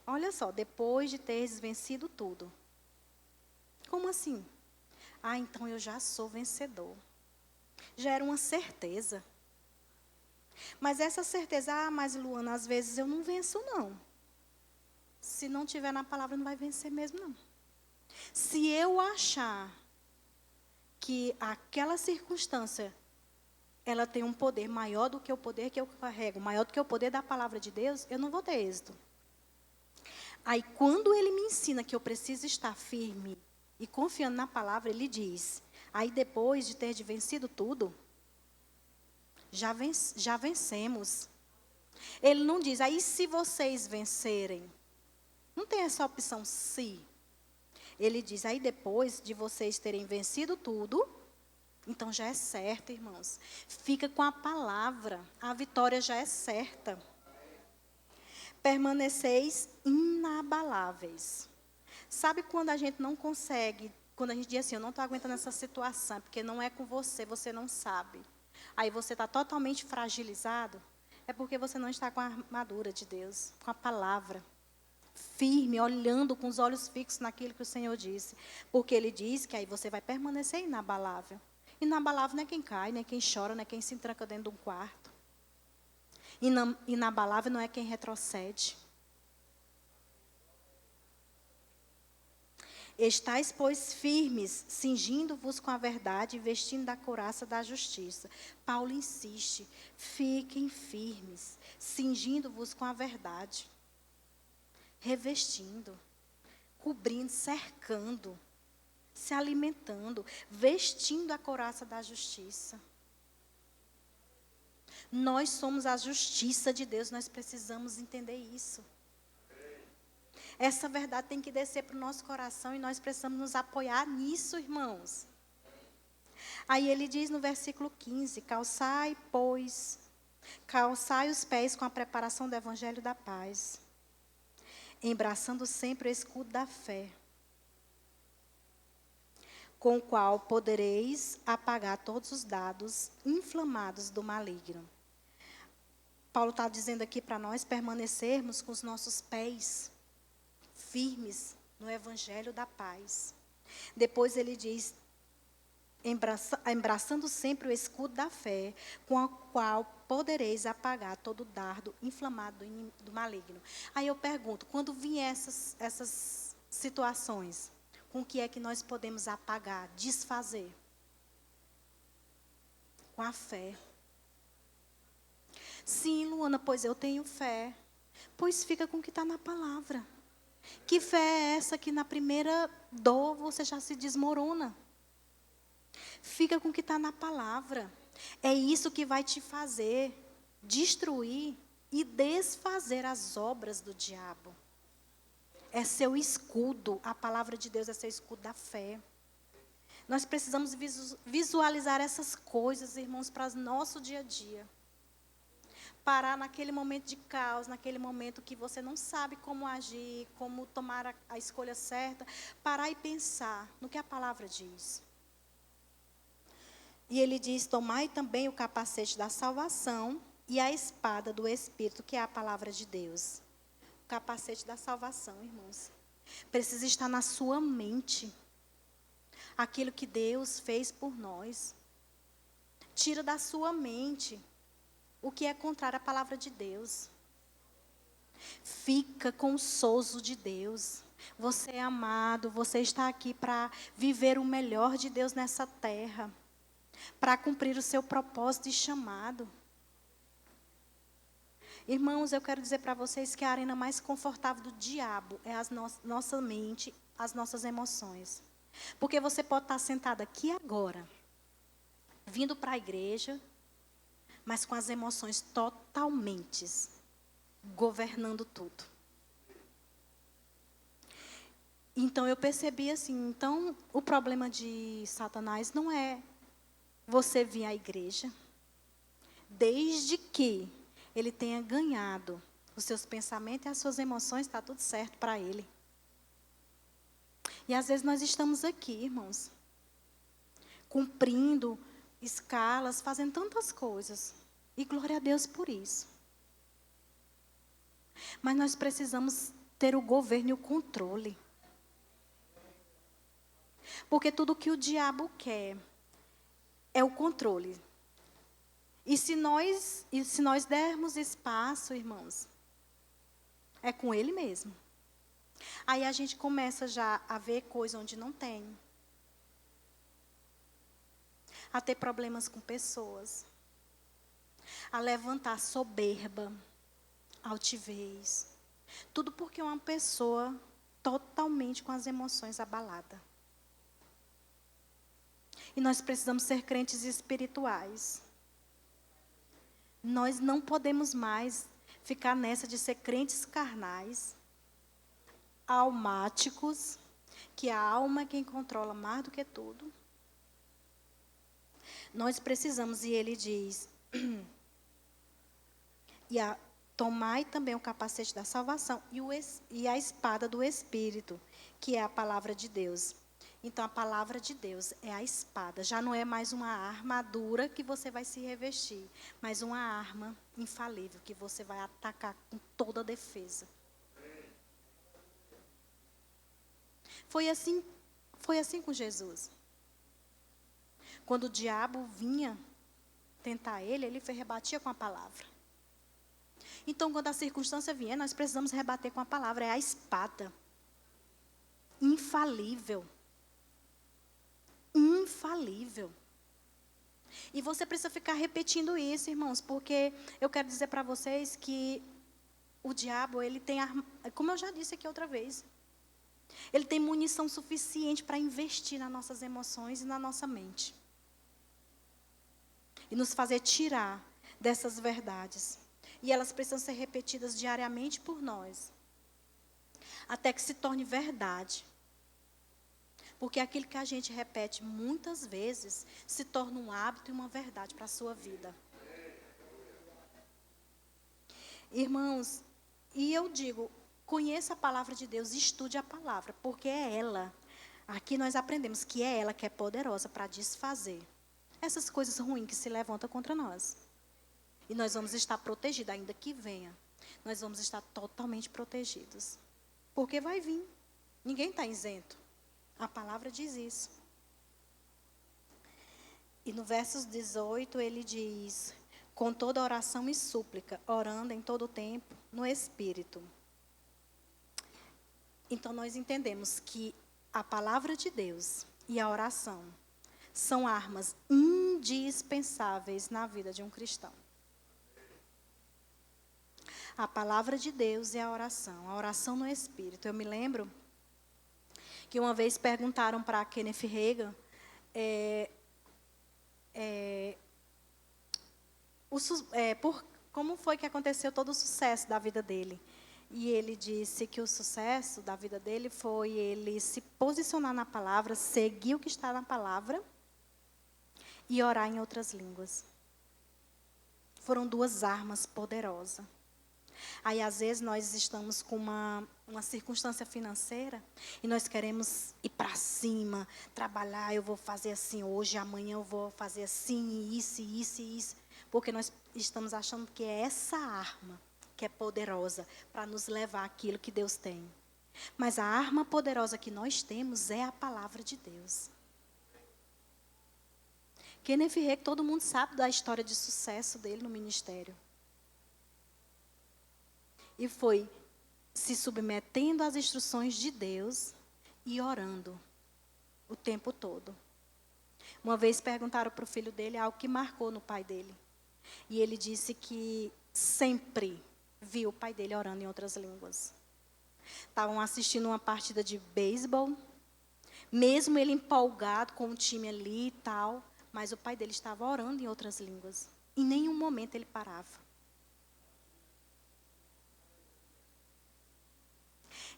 E: olha só, depois de teres vencido tudo. Como assim? Ah, então eu já sou vencedor. Já era uma certeza. Mas essa certeza, mas Luana, às vezes eu não venço não. Se não tiver na palavra, não vai vencer mesmo não. Se eu achar que aquela circunstância, ela tem um poder maior do que o poder que eu carrego, maior do que o poder da palavra de Deus, eu não vou ter êxito. Aí, quando ele me ensina que eu preciso estar firme e confiando na palavra, ele diz, aí depois de ter vencido tudo, já vencemos. Ele não diz, aí se vocês vencerem, não tem essa opção se. Ele diz, aí depois de vocês terem vencido tudo, então já é certo, irmãos. Fica com a palavra, a vitória já é certa. Permaneceis inabaláveis. Sabe quando a gente não consegue, quando a gente diz assim, eu não estou aguentando essa situação, porque não é com você, você não sabe. Aí você está totalmente fragilizado, é porque você não está com a armadura de Deus, com a palavra. Firme, olhando com os olhos fixos naquilo que o Senhor disse. Porque Ele diz que aí você vai permanecer inabalável. Inabalável não é quem cai, não é quem chora, não é quem se tranca dentro de um quarto. Inabalável não é quem retrocede. Estais, pois, firmes, cingindo-vos com a verdade e vestindo da couraça da justiça. Paulo insiste, fiquem firmes, cingindo-vos com a verdade. Revestindo, cobrindo, cercando, se alimentando, vestindo a couraça da justiça. Nós somos a justiça de Deus, nós precisamos entender isso. Essa verdade tem que descer para o nosso coração e nós precisamos nos apoiar nisso, irmãos. Aí ele diz no versículo 15, calçai os pés com a preparação do evangelho da paz, embraçando sempre o escudo da fé, com o qual podereis apagar todos os dados inflamados do maligno. Paulo está dizendo aqui para nós permanecermos com os nossos pés firmes no evangelho da paz. Depois ele diz, embraçando sempre o escudo da fé, com o qual podereis apagar todo dardo inflamado do maligno. Aí eu pergunto, quando vier essas situações, com o que é que nós podemos apagar, desfazer? Com a fé. Sim, Luana, pois eu tenho fé. Pois fica com o que está na palavra. Que fé é essa que na primeira dor você já se desmorona? Fica com o que está na palavra. É isso que vai te fazer destruir e desfazer as obras do diabo. é seu escudo. A palavra de Deus é seu escudo da fé. Nós precisamos visualizar essas coisas, irmãos, para o nosso dia a dia. Parar naquele momento de caos, naquele momento que você não sabe como agir, como tomar a escolha certa. Parar e pensar no que a palavra diz. E ele diz: tomai também o capacete da salvação e a espada do Espírito, que é a palavra de Deus. O capacete da salvação, irmãos. Precisa estar na sua mente. Aquilo que Deus fez por nós. Tira da sua mente o que é contrário à palavra de Deus. Fica com o sozo de Deus. Você é amado, você está aqui para viver o melhor de Deus nessa terra. Para cumprir o seu propósito e chamado. Irmãos, eu quero dizer para vocês que a arena mais confortável do diabo é a nossa mente, as nossas emoções. Porque você pode estar sentado aqui agora, vindo para a igreja, mas com as emoções totalmente governando tudo. Então eu percebi assim, então o problema de Satanás não é você vir à igreja, desde que ele tenha ganhado os seus pensamentos e as suas emoções, está tudo certo para ele. E às vezes nós estamos aqui, irmãos, cumprindo escalas, fazendo tantas coisas. E glória a Deus por isso. Mas nós precisamos ter o governo e o controle. Porque tudo que o diabo quer é o controle. E se nós dermos espaço, irmãos, é com ele mesmo. Aí a gente começa já a ver coisa onde não tem. A ter problemas com pessoas. A levantar soberba, altivez. Tudo porque é uma pessoa totalmente com as emoções abaladas. E nós precisamos ser crentes espirituais. Nós não podemos mais ficar nessa de ser crentes carnais, almáticos, que a alma é quem controla mais do que tudo. Nós precisamos, e ele diz, tomai também o capacete da salvação e a espada do Espírito, que é a palavra de Deus. Então, a palavra de Deus é a espada. Já não é mais uma armadura que você vai se revestir, mas uma arma infalível que você vai atacar com toda a defesa. Foi assim com Jesus. Quando o diabo vinha tentar ele rebatia com a palavra. Então, quando a circunstância vier, nós precisamos rebater com a palavra. É a espada. Infalível. Infalível. E você precisa ficar repetindo isso, irmãos, porque eu quero dizer para vocês que o diabo, ele tem, como eu já disse aqui outra vez, ele tem munição suficiente para investir nas nossas emoções e na nossa mente. E nos fazer tirar dessas verdades. E elas precisam ser repetidas diariamente por nós. Até que se torne verdade. Porque aquilo que a gente repete muitas vezes se torna um hábito e uma verdade para a sua vida. Irmãos, e eu digo, conheça a palavra de Deus, estude a palavra, porque é ela. Aqui nós aprendemos que é ela que é poderosa para desfazer essas coisas ruins que se levantam contra nós. E nós vamos estar protegidos, ainda que venha. Nós vamos estar totalmente protegidos. Porque vai vir. Ninguém está isento. A palavra diz isso. E no verso 18 ele diz: com toda oração e súplica, orando em todo o tempo no Espírito. Então nós entendemos que a palavra de Deus e a oração são armas indispensáveis na vida de um cristão. A palavra de Deus e a oração no Espírito. Eu me lembro que uma vez perguntaram para Kenneth Hagin como foi que aconteceu todo o sucesso da vida dele. E ele disse que o sucesso da vida dele foi ele se posicionar na palavra, seguir o que está na palavra e orar em outras línguas. Foram duas armas poderosas. Aí, às vezes, nós estamos com uma circunstância financeira e nós queremos ir para cima, trabalhar, eu vou fazer assim hoje, amanhã eu vou fazer assim, isso. Porque nós estamos achando que é essa arma que é poderosa para nos levar àquilo que Deus tem. Mas a arma poderosa que nós temos é a palavra de Deus. Kenneth Hagin, todo mundo sabe da história de sucesso dele no ministério. E foi se submetendo às instruções de Deus e orando o tempo todo. Uma vez perguntaram para o filho dele algo que marcou no pai dele. E ele disse que sempre viu o pai dele orando em outras línguas. Estavam assistindo uma partida de beisebol, mesmo ele empolgado com o time ali e tal, mas o pai dele estava orando em outras línguas. Em nenhum momento ele parava.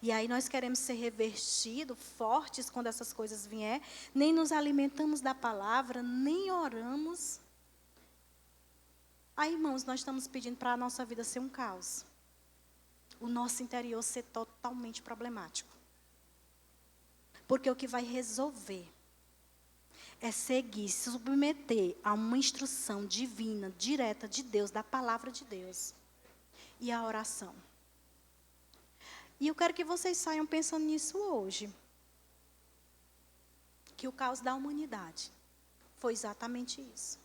E: E aí nós queremos ser revestidos, fortes quando essas coisas vier, nem nos alimentamos da palavra, nem oramos. Aí, irmãos, nós estamos pedindo para a nossa vida ser um caos. O nosso interior ser totalmente problemático. Porque o que vai resolver é seguir, se submeter a uma instrução divina, direta de Deus, da palavra de Deus. E a oração. E eu quero que vocês saiam pensando nisso hoje. Que o caos da humanidade foi exatamente isso.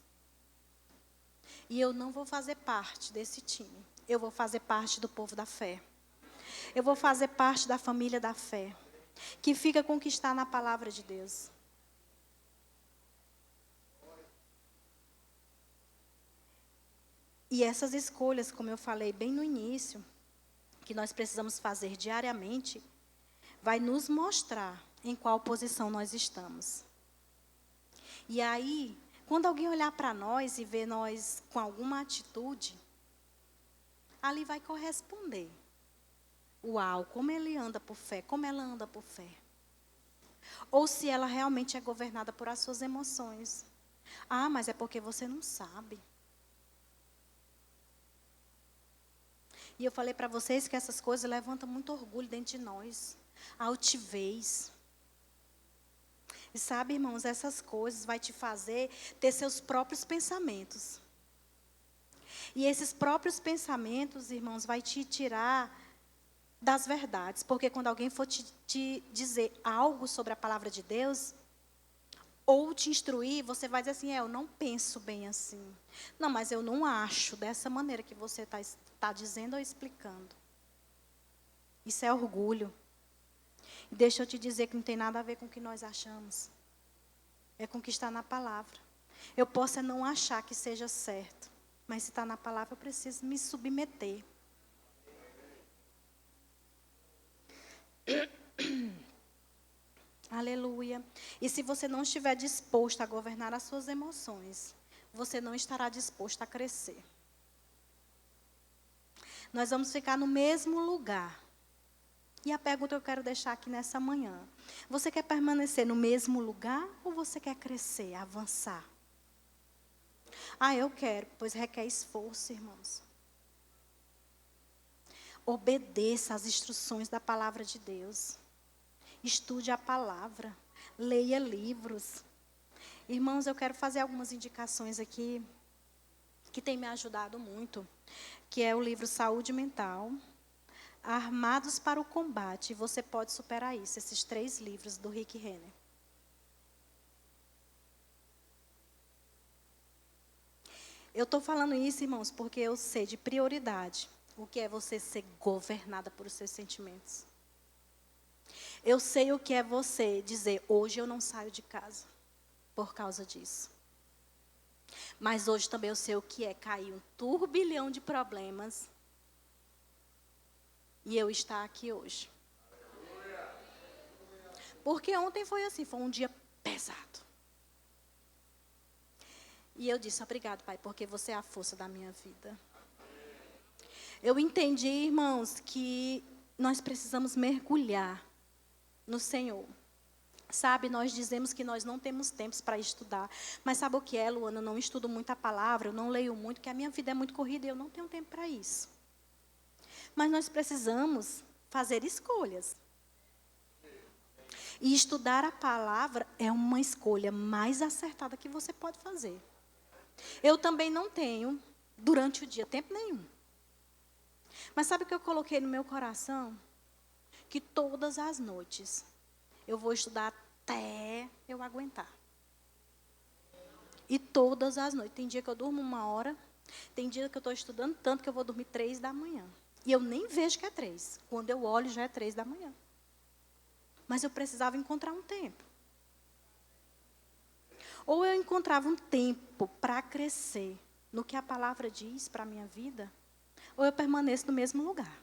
E: E eu não vou fazer parte desse time. Eu vou fazer parte do povo da fé. Eu vou fazer parte da família da fé. Que fica com o que está na palavra de Deus. E essas escolhas, como eu falei bem no início, que nós precisamos fazer diariamente, vai nos mostrar em qual posição nós estamos. E aí, quando alguém olhar para nós e ver nós com alguma atitude, ali vai corresponder. Uau, como ele anda por fé, como ela anda por fé. Ou se ela realmente é governada por as suas emoções. Ah, mas é porque você não sabe. E eu falei para vocês que essas coisas levantam muito orgulho dentro de nós. A altivez. E sabe, irmãos, essas coisas vai te fazer ter seus próprios pensamentos. E esses próprios pensamentos, irmãos, vai te tirar das verdades. Porque quando alguém for te dizer algo sobre a palavra de Deus, ou te instruir, você vai dizer assim, eu não penso bem assim. Não, mas eu não acho dessa maneira que você está dizendo ou explicando. Isso é orgulho. E deixa eu te dizer que não tem nada a ver com o que nós achamos. É com o que está na palavra. Eu posso não achar que seja certo, mas se está na palavra, eu preciso me submeter. Aleluia. E se você não estiver disposto a governar as suas emoções, você não estará disposto a crescer. Nós vamos ficar no mesmo lugar. E a pergunta que eu quero deixar aqui nessa manhã. Você quer permanecer no mesmo lugar ou você quer crescer, avançar? Ah, eu quero, pois requer esforço, irmãos. Obedeça às instruções da palavra de Deus. Estude a palavra. Leia livros. Irmãos, eu quero fazer algumas indicações aqui que tem me ajudado muito, que é o livro Saúde Mental, Armados para o Combate, e Você Pode Superar Isso, esses 3 livros do Rick Renner. Eu estou falando isso, irmãos, porque eu sei de prioridade o que é você ser governada por os seus sentimentos. Eu sei o que é você dizer, hoje eu não saio de casa por causa disso. Mas hoje também eu sei o que é cair um turbilhão de problemas e eu estar aqui hoje. Porque ontem foi assim, foi um dia pesado. E eu disse, obrigado, Pai, porque você é a força da minha vida. Eu entendi, irmãos, que nós precisamos mergulhar no Senhor. Sabe, nós dizemos que nós não temos tempos para estudar. Mas sabe o que é, Luana? Eu não estudo muito a palavra, eu não leio muito, porque a minha vida é muito corrida e eu não tenho tempo para isso. Mas nós precisamos fazer escolhas. E estudar a palavra é uma escolha mais acertada que você pode fazer. Eu também não tenho, durante o dia, tempo nenhum. Mas sabe o que eu coloquei no meu coração? Que todas as noites eu vou estudar até eu aguentar. E todas as noites. Tem dia que eu durmo 1 hora, tem dia que eu estou estudando tanto que eu vou dormir 3 da manhã. E eu nem vejo que é 3. Quando eu olho, já é 3 da manhã. Mas eu precisava encontrar um tempo. Ou eu encontrava um tempo para crescer no que a palavra diz para a minha vida, ou eu permaneço no mesmo lugar.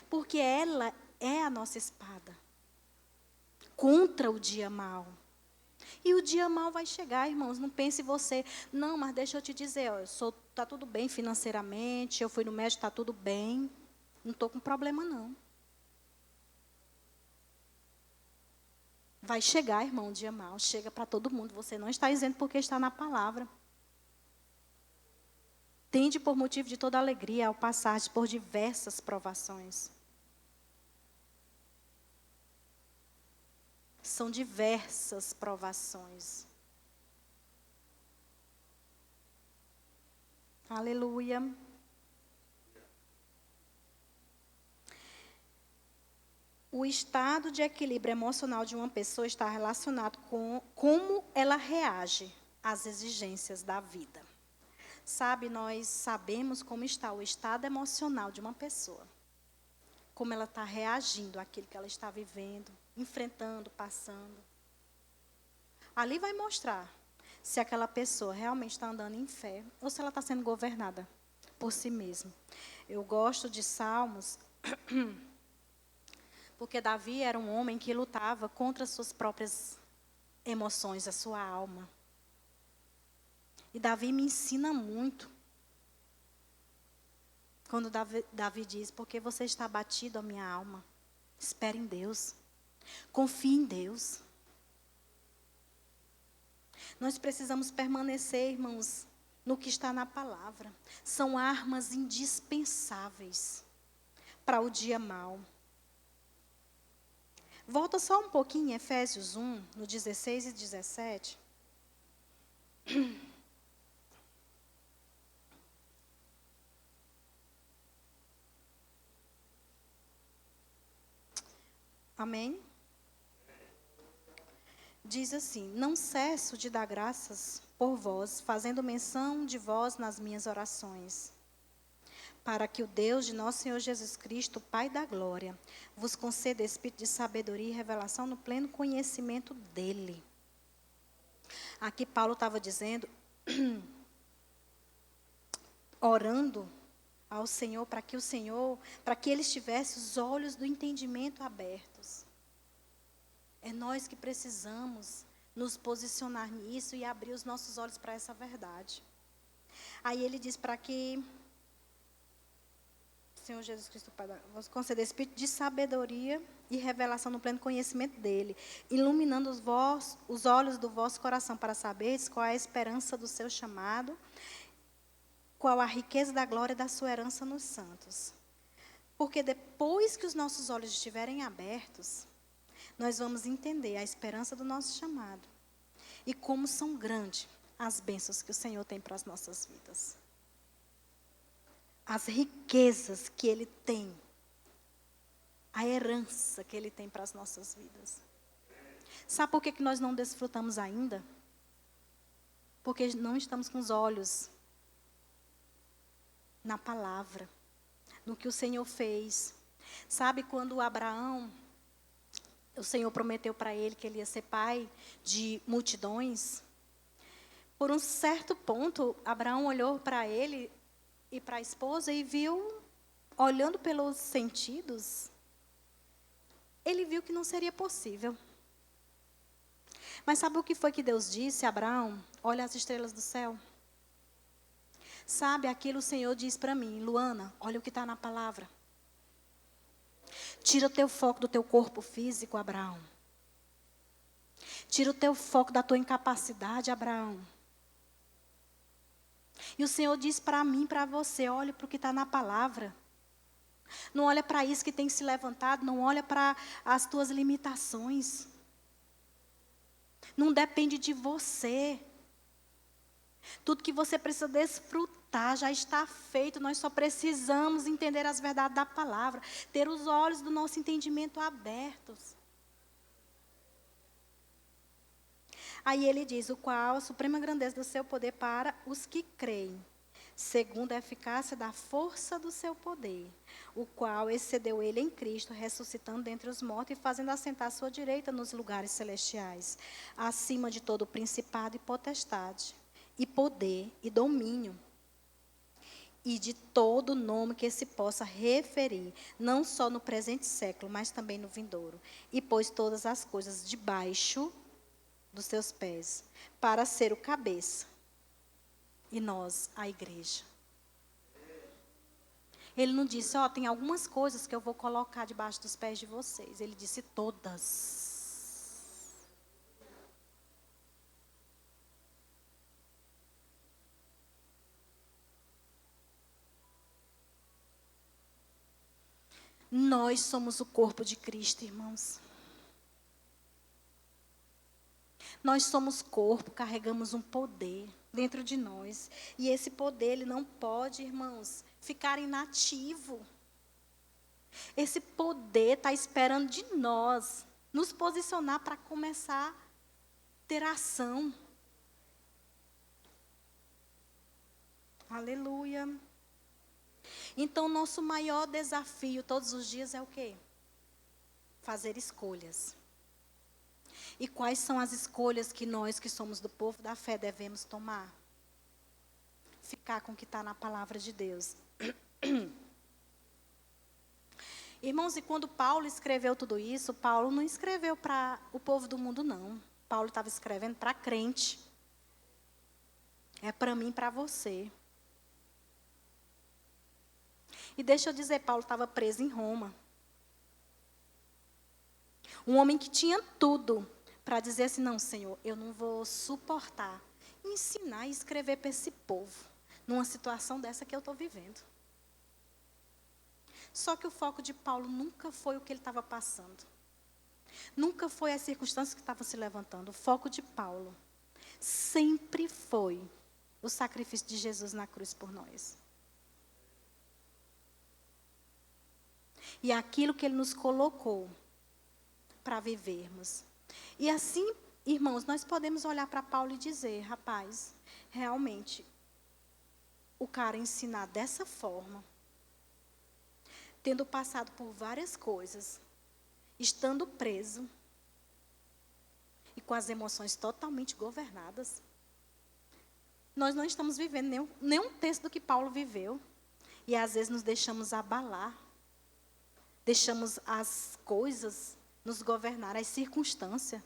E: Porque ela é a nossa espada contra o dia mau. E o dia mau vai chegar, irmãos. Não pense você, não, mas deixa eu te dizer, está tudo bem financeiramente, eu fui no médico, está tudo bem, não estou com problema não. Vai chegar, irmão, o dia mau, chega para todo mundo. Você não está isento porque está na palavra. Tende por motivo de toda alegria ao passar por diversas provações. São diversas provações. Aleluia. O estado de equilíbrio emocional de uma pessoa está relacionado com como ela reage às exigências da vida. Sabe, nós sabemos como está o estado emocional de uma pessoa. Como ela está reagindo àquilo que ela está vivendo, enfrentando, passando. Ali vai mostrar se aquela pessoa realmente está andando em fé ou se ela está sendo governada por si mesma. Eu gosto de Salmos, porque Davi era um homem que lutava contra as suas próprias emoções, a sua alma. E Davi me ensina muito. Quando Davi diz, porque você está abatido, a minha alma? Espere em Deus. Confie em Deus. Nós precisamos permanecer, irmãos, no que está na palavra. São armas indispensáveis para o dia mau. Volta só um pouquinho em Efésios 1, no 16 e 17. Amém? Diz assim, não cesso de dar graças por vós, fazendo menção de vós nas minhas orações, para que o Deus de nosso Senhor Jesus Cristo, Pai da glória, vos conceda espírito de sabedoria e revelação no pleno conhecimento dEle. Aqui Paulo estava dizendo, orando ao Senhor, para que Ele tivesse os olhos do entendimento abertos. É nós que precisamos nos posicionar nisso e abrir os nossos olhos para essa verdade. Aí ele diz para que o Senhor Jesus Cristo, Pai, vos conceder espírito de sabedoria e revelação no pleno conhecimento dEle, iluminando os olhos do vosso coração para saberes qual é a esperança do seu chamado, qual a riqueza da glória da sua herança nos santos. Porque depois que os nossos olhos estiverem abertos, nós vamos entender a esperança do nosso chamado e como são grandes as bênçãos que o Senhor tem para as nossas vidas. As riquezas que Ele tem, a herança que Ele tem para as nossas vidas. Sabe por que nós não desfrutamos ainda? Porque não estamos com os olhos na palavra, no que o Senhor fez. Sabe quando Abraão, o Senhor prometeu para ele que ele ia ser pai de multidões? Por um certo ponto, Abraão olhou para ele e para a esposa e viu, olhando pelos sentidos, ele viu que não seria possível. Mas sabe o que foi que Deus disse a Abraão? Olha as estrelas do céu. Sabe, aquilo o Senhor diz para mim, Luana, olha o que está na palavra. Tira o teu foco do teu corpo físico, Abraão. Tira o teu foco da tua incapacidade, Abraão. E o Senhor diz para mim, para você, olhe para o que está na palavra. Não olha para isso que tem se levantado, não olha para as tuas limitações. Não depende de você. Tudo que você precisa desfrutar já está feito. Nós só precisamos entender as verdades da palavra. Ter os olhos do nosso entendimento abertos. Aí ele diz, o qual a suprema grandeza do seu poder para os que creem, segundo a eficácia da força do seu poder, o qual excedeu ele em Cristo, ressuscitando dentre os mortos e fazendo assentar à sua direita nos lugares celestiais, acima de todo principado e potestade, e poder e domínio, e de todo nome que se possa referir, não só no presente século, mas também no vindouro. E pôs todas as coisas debaixo dos seus pés, para ser o cabeça, e nós, a igreja. Ele não disse, tem algumas coisas que eu vou colocar debaixo dos pés de vocês. Ele disse todas. Nós somos o corpo de Cristo, irmãos. Nós somos corpo, carregamos um poder dentro de nós. E esse poder, ele não pode, irmãos, ficar inativo. Esse poder está esperando de nós nos posicionar para começar a ter ação. Aleluia. Então, nosso maior desafio todos os dias é o quê? Fazer escolhas. E quais são as escolhas que nós, que somos do povo da fé, devemos tomar? Ficar com o que está na palavra de Deus. Irmãos, e quando Paulo escreveu tudo isso, Paulo não escreveu para o povo do mundo, não. Paulo estava escrevendo para crente. É para mim e para você. E deixa eu dizer, Paulo estava preso em Roma. Um homem que tinha tudo para dizer assim, não, Senhor, eu não vou suportar ensinar e escrever para esse povo, numa situação dessa que eu estou vivendo. Só que o foco de Paulo nunca foi o que ele estava passando. Nunca foi as circunstâncias que estavam se levantando. O foco de Paulo sempre foi o sacrifício de Jesus na cruz por nós. E aquilo que ele nos colocou para vivermos. E assim, irmãos, nós podemos olhar para Paulo e dizer, rapaz, realmente, o cara ensinar dessa forma, tendo passado por várias coisas, estando preso e com as emoções totalmente governadas, nós não estamos vivendo nenhum terço do que Paulo viveu. E às vezes nos deixamos abalar, deixamos as coisas nos governar, as circunstâncias.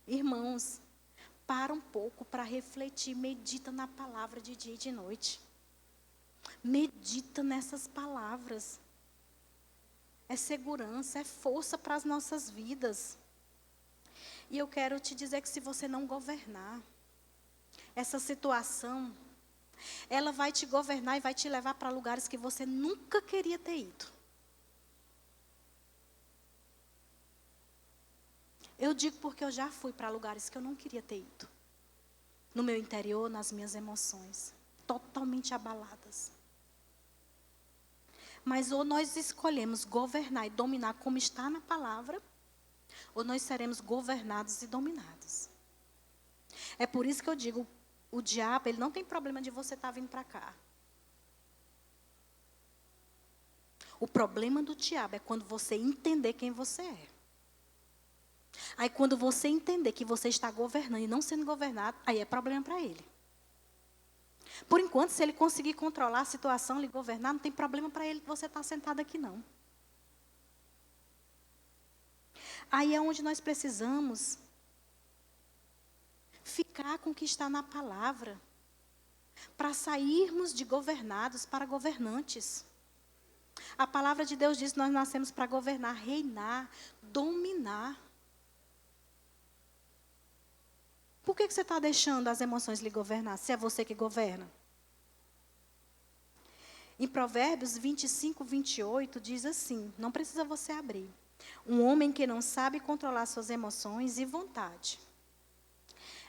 E: Irmãos, para um pouco para refletir, medita na palavra de dia e de noite. Medita nessas palavras. É segurança, é força para as nossas vidas. E eu quero te dizer que se você não governar, essa situação, ela vai te governar e vai te levar para lugares que você nunca queria ter ido. Eu digo porque eu já fui para lugares que eu não queria ter ido. No meu interior, nas minhas emoções, totalmente abaladas. Mas ou nós escolhemos governar e dominar como está na palavra, ou nós seremos governados e dominados. É por isso que eu digo, o diabo, ele não tem problema de você estar vindo para cá. O problema do diabo é quando você entender quem você é. Aí quando você entender que você está governando e não sendo governado, aí é problema para ele. Por enquanto, se ele conseguir controlar a situação, lhe governar, não tem problema para ele que você está sentado aqui, não. Aí é onde nós precisamos ficar com o que está na palavra. para sairmos de governados para governantes. A palavra de Deus diz que nós nascemos para governar, reinar, dominar. Por que você está deixando as emoções lhe governar, se é você que governa? Em Provérbios 25, 28, diz assim, não precisa você abrir. Um homem que não sabe controlar suas emoções e vontade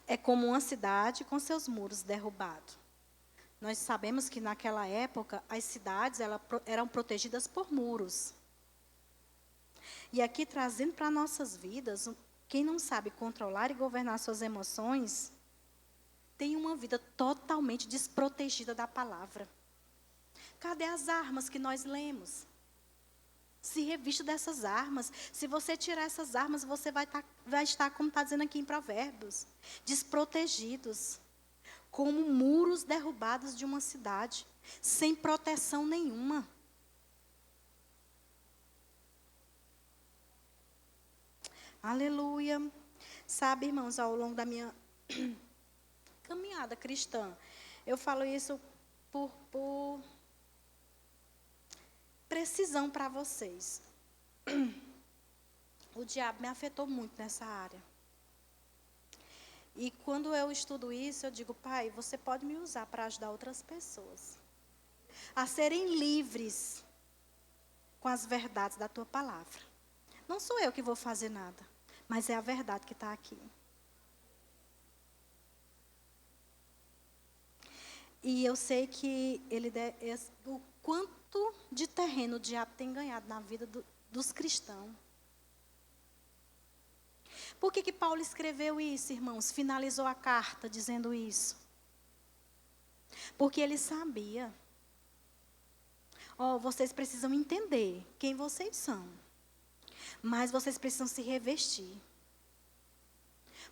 E: é como uma cidade com seus muros derrubados. Nós sabemos que naquela época as cidades eram protegidas por muros. E aqui trazendo para nossas vidas, quem não sabe controlar e governar suas emoções, tem uma vida totalmente desprotegida da palavra. Cadê as armas que nós lemos? Se revista dessas armas. Se você tirar essas armas, você vai estar, como está dizendo aqui em Provérbios, desprotegidos, como muros derrubados de uma cidade, sem proteção nenhuma. Aleluia. Sabe, irmãos, ao longo da minha caminhada cristã, eu falo isso por precisão para vocês. O diabo me afetou muito nessa área. E quando eu estudo isso, eu digo, Pai, você pode me usar para ajudar outras pessoas a serem livres com as verdades da tua palavra. Não sou eu que vou fazer nada, mas é a verdade que está aqui. E eu sei que o quanto de terreno o diabo tem ganhado na vida dos cristãos. Por que Paulo escreveu isso, irmãos? Finalizou a carta dizendo isso. Porque ele sabia. Vocês precisam entender quem vocês são. Mas vocês precisam se revestir.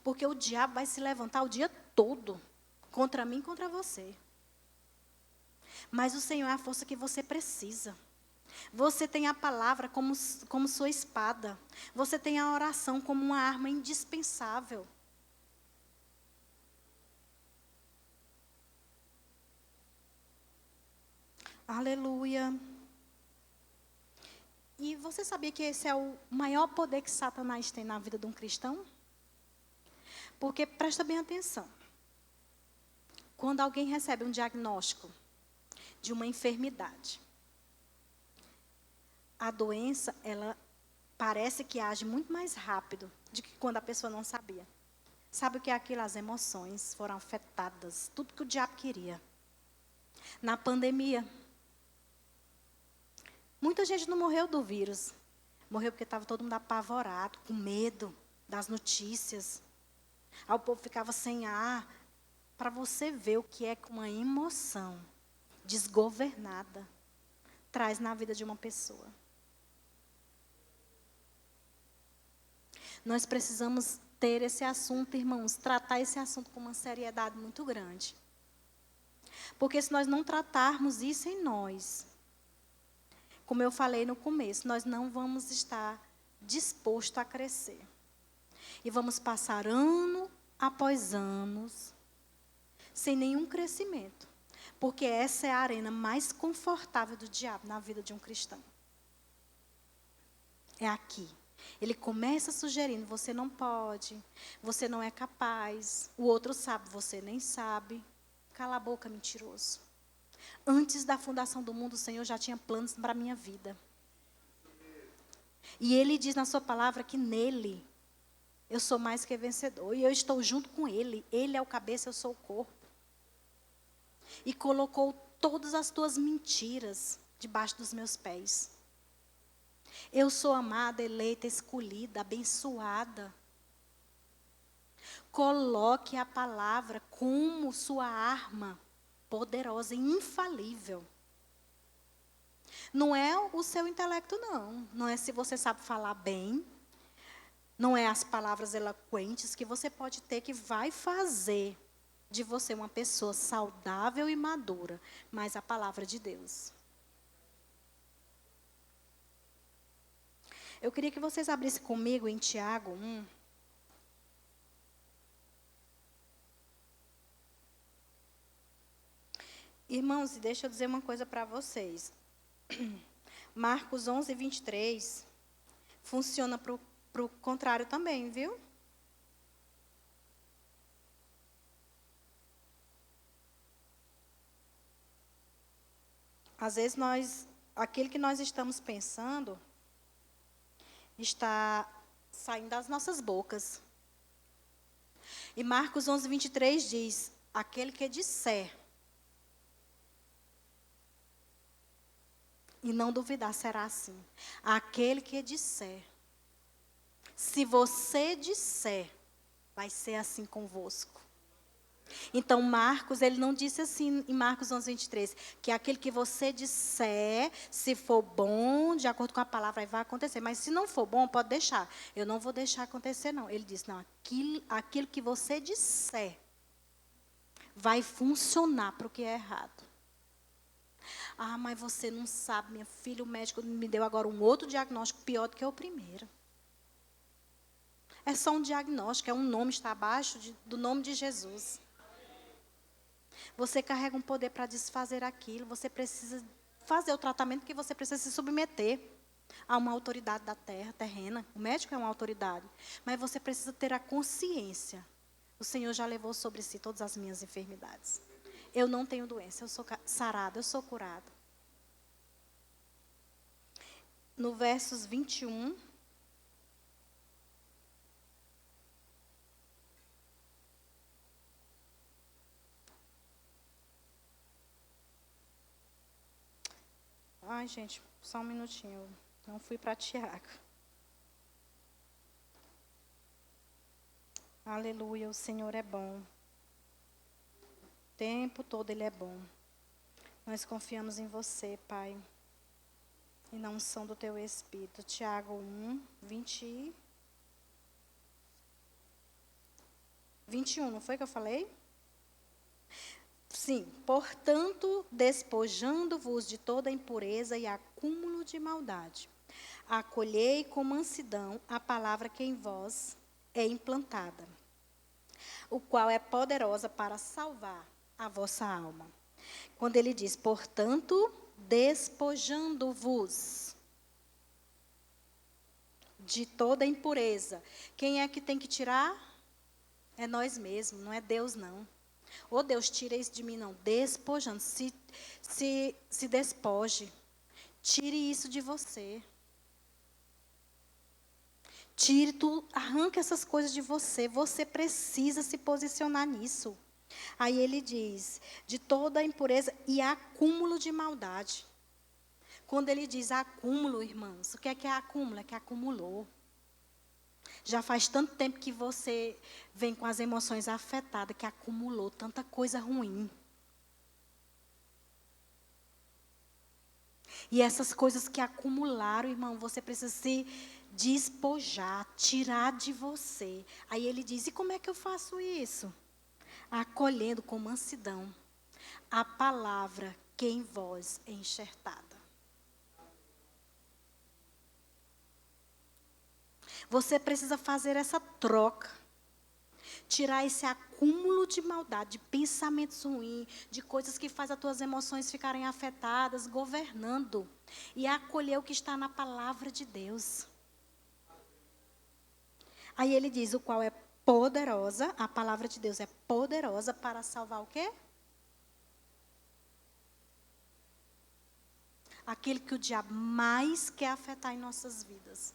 E: Porque o diabo vai se levantar o dia todo contra mim e contra você. Mas o Senhor é a força que você precisa. Você tem a palavra como sua espada. Você tem a oração como uma arma indispensável. Aleluia. E você sabia que esse é o maior poder que Satanás tem na vida de um cristão? Porque, presta bem atenção. Quando alguém recebe um diagnóstico de uma enfermidade, a doença, ela parece que age muito mais rápido do que quando a pessoa não sabia. Sabe o que é aquilo? As emoções foram afetadas, tudo que o diabo queria. Na pandemia, muita gente não morreu do vírus. Morreu porque estava todo mundo apavorado, com medo das notícias. Aí o povo ficava sem ar. Para você ver o que é que uma emoção desgovernada traz na vida de uma pessoa. Nós precisamos ter esse assunto, irmãos, tratar esse assunto com uma seriedade muito grande. Porque se nós não tratarmos isso em nós, como eu falei no começo, nós não vamos estar dispostos a crescer. E vamos passar ano após anos sem nenhum crescimento. Porque essa é a arena mais confortável do diabo na vida de um cristão. É aqui. Ele começa sugerindo, você não pode, você não é capaz, o outro sabe, você nem sabe. Cala a boca, mentiroso. Antes da fundação do mundo, o Senhor já tinha planos para a minha vida. E Ele diz na sua palavra que nele eu sou mais que vencedor. E eu estou junto com Ele. Ele é o cabeça, eu sou o corpo. E colocou todas as tuas mentiras debaixo dos meus pés. Eu sou amada, eleita, escolhida, abençoada. Coloque a palavra como sua arma poderosa e infalível. Não é o seu intelecto, não. Não é se você sabe falar bem. Não é as palavras eloquentes que você pode ter que vai fazer de você uma pessoa saudável e madura, mas a palavra de Deus. Eu queria que vocês abrissem comigo em Tiago 1. Irmãos, e deixa eu dizer uma coisa para vocês. Marcos 11, 23 funciona para o contrário também, viu? Às vezes aquilo que nós estamos pensando está saindo das nossas bocas. E Marcos 11, 23 diz, aquele que disser, e não duvidar, será assim. Aquele que disser, se você disser, vai ser assim convosco. Então, Marcos, ele não disse assim, em Marcos 11, 23, que aquele que você disser, se for bom, de acordo com a palavra, vai acontecer. Mas se não for bom, pode deixar. Eu não vou deixar acontecer, não. Ele disse, não, aquilo que você disser, vai funcionar para o que é errado. Ah, mas você não sabe, minha filha, o médico me deu agora um outro diagnóstico pior do que o primeiro. É só um diagnóstico, é um nome, está abaixo do nome de Jesus. Você carrega um poder para desfazer aquilo, você precisa fazer o tratamento que você precisa se submeter a uma autoridade da terra, terrena. O médico é uma autoridade, mas você precisa ter a consciência. O Senhor já levou sobre si todas as minhas enfermidades. Eu não tenho doença, eu sou sarada, eu sou curada. No versos 21... Ai, gente, só um minutinho. Não fui para Tiago. Aleluia, o Senhor é bom. O tempo todo Ele é bom. Nós confiamos em você, Pai. E na unção do Teu Espírito. Tiago 1, 21, não foi que eu falei? Sim, portanto, despojando-vos de toda impureza e acúmulo de maldade, acolhei com mansidão a palavra que em vós é implantada, o qual é poderosa para salvar a vossa alma. Quando ele diz, portanto, despojando-vos de toda impureza, quem é que tem que tirar? É nós mesmos, não é Deus, não. Ô Deus, tira isso de mim, não. Despojando. Se despoje. Tire isso de você. Arranca essas coisas de você. Você precisa se posicionar nisso. Aí ele diz, de toda impureza e acúmulo de maldade. Quando ele diz acúmulo, irmãos, o que é acúmulo? É que acumulou. Já faz tanto tempo que você vem com as emoções afetadas, que acumulou tanta coisa ruim. E essas coisas que acumularam, irmão, você precisa se despojar, tirar de você. Aí ele diz, e como é que eu faço isso? Acolhendo com mansidão a palavra que em vós é enxertada. Você precisa fazer essa troca. Tirar esse acúmulo de maldade, de pensamentos ruins, de coisas que fazem as tuas emoções ficarem afetadas, governando. E acolher o que está na palavra de Deus. Aí ele diz, o qual é poderosa, a palavra de Deus é poderosa para salvar o quê? Aquele que o diabo mais quer afetar em nossas vidas.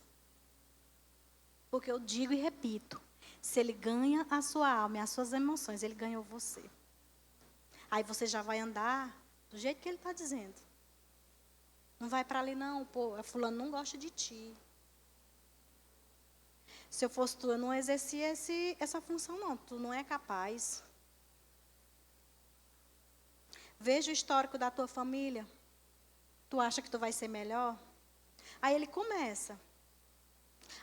E: Porque eu digo e repito, se ele ganha a sua alma e as suas emoções, ele ganhou você. Aí você já vai andar do jeito que ele está dizendo. Não vai para ali não, pô, fulano não gosta de ti. Se eu fosse tu, eu não exercia essa função não, tu não é capaz. Veja o histórico da tua família. Tu acha que tu vai ser melhor? Aí ele começa.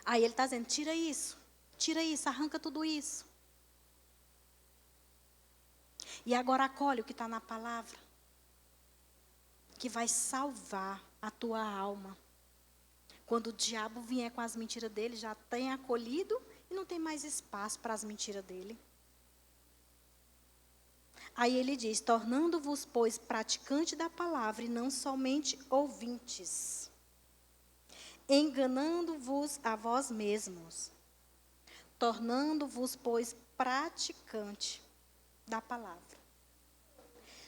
E: Aí ele está dizendo, tira isso, arranca tudo isso. E agora acolhe o que está na palavra, que vai salvar a tua alma. Quando o diabo vier com as mentiras dele, já tem acolhido e não tem mais espaço para as mentiras dele. Aí ele diz: tornando-vos, pois, praticante da palavra e não somente ouvintes, enganando-vos a vós mesmos. Tornando-vos, pois, praticante da palavra.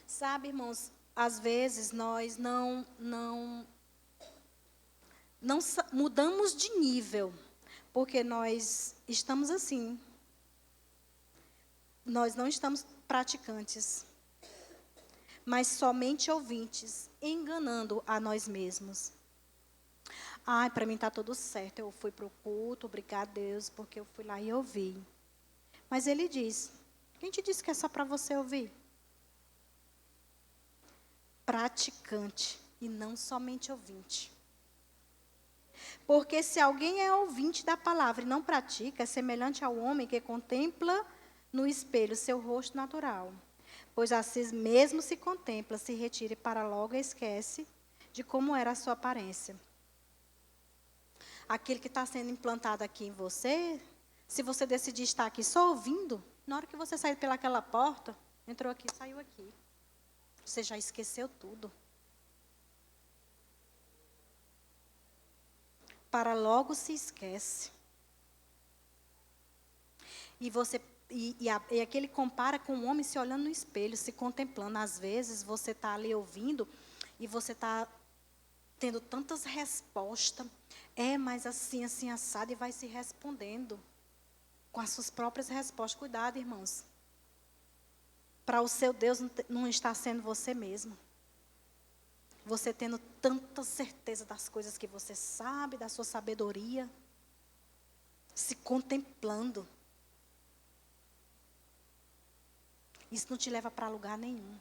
E: Sabe, irmãos, às vezes nós não mudamos de nível, porque nós estamos assim. Nós não estamos praticantes, mas somente ouvintes, enganando a nós mesmos. Ai, para mim está tudo certo, eu fui para o culto, obrigado a Deus, porque eu fui lá e ouvi. Mas ele diz: quem te disse que é só para você ouvir? Praticante e não somente ouvinte. Porque se alguém é ouvinte da palavra e não pratica, é semelhante ao homem que contempla no espelho seu rosto natural. Pois assim mesmo se contempla, se retira e para logo esquece de como era a sua aparência. Aquele que está sendo implantado aqui em você, se você decidir estar aqui só ouvindo, na hora que você sair pelaquela porta, entrou aqui, saiu aqui. Você já esqueceu tudo. Para logo se esquece. E aquele compara com o homem se olhando no espelho, se contemplando. Às vezes você está ali ouvindo e você está tendo tantas respostas. Mas assim, assim, assado, e vai se respondendo com as suas próprias respostas. Cuidado, irmãos. Para o seu Deus não está sendo você mesmo. Você tendo tanta certeza das coisas que você sabe, da sua sabedoria, se contemplando. Isso não te leva para lugar nenhum.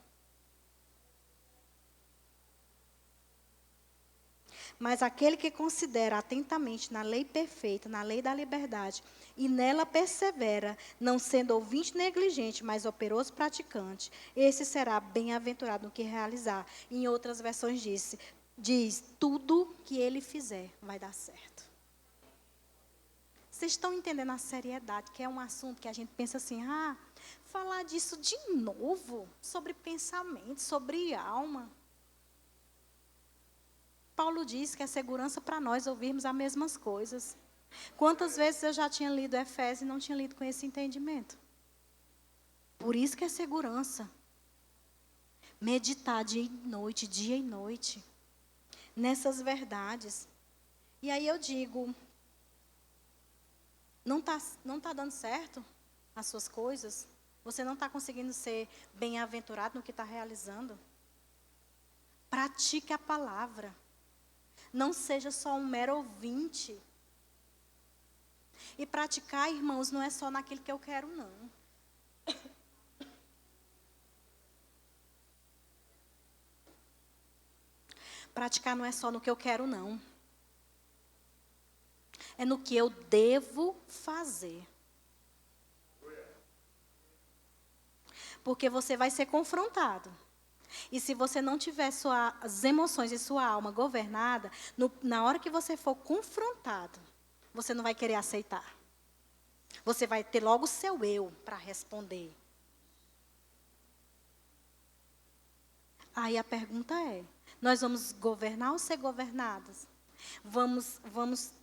E: Mas aquele que considera atentamente na lei perfeita, na lei da liberdade, e nela persevera, não sendo ouvinte negligente, mas operoso praticante, esse será bem-aventurado no que realizar. Em outras versões diz, tudo que ele fizer vai dar certo. Vocês estão entendendo a seriedade, que é um assunto que a gente pensa assim, falar disso de novo, sobre pensamento, sobre alma. Paulo diz que é segurança para nós ouvirmos as mesmas coisas. Quantas vezes eu já tinha lido Efésios e não tinha lido com esse entendimento? Por isso que é segurança. Meditar dia e noite, nessas verdades. E aí eu digo, não tá dando certo as suas coisas? Você não está conseguindo ser bem-aventurado no que está realizando? Pratique a palavra. Não seja só um mero ouvinte. E praticar, irmãos, não é só naquilo que eu quero, não. Praticar não é só no que eu quero, não. É no que eu devo fazer. Porque você vai ser confrontado. E se você não tiver suas emoções e sua alma governada, na hora que você for confrontado, você não vai querer aceitar. Você vai ter logo o seu eu para responder. Aí a pergunta é, nós vamos governar ou ser governados?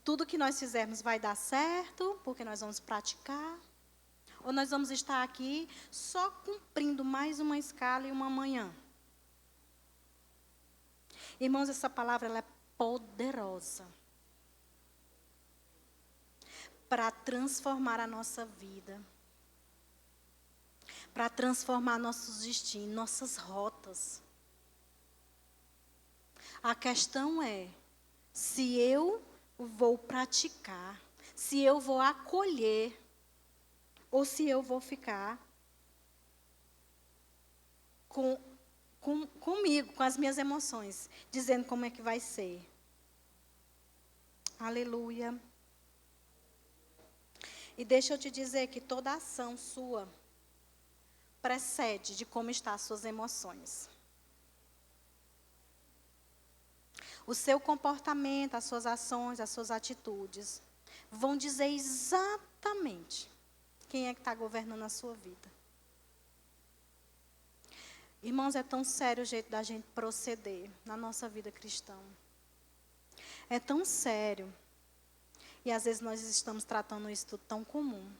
E: Tudo que nós fizermos vai dar certo, porque nós vamos praticar? Ou nós vamos estar aqui só cumprindo mais uma escala e uma manhã? Irmãos, essa palavra ela é poderosa para transformar a nossa vida, para transformar nossos destinos, nossas rotas. A questão é, se eu vou praticar, se eu vou acolher, ou se eu vou ficar comigo, com as minhas emoções, dizendo como é que vai ser. Aleluia. E deixa eu te dizer que toda ação sua precede de como estão as suas emoções. O seu comportamento, as suas ações, as suas atitudes vão dizer exatamente quem é que está governando a sua vida. Irmãos, é tão sério o jeito da gente proceder na nossa vida cristã. É tão sério. E às vezes nós estamos tratando isso tudo tão comum.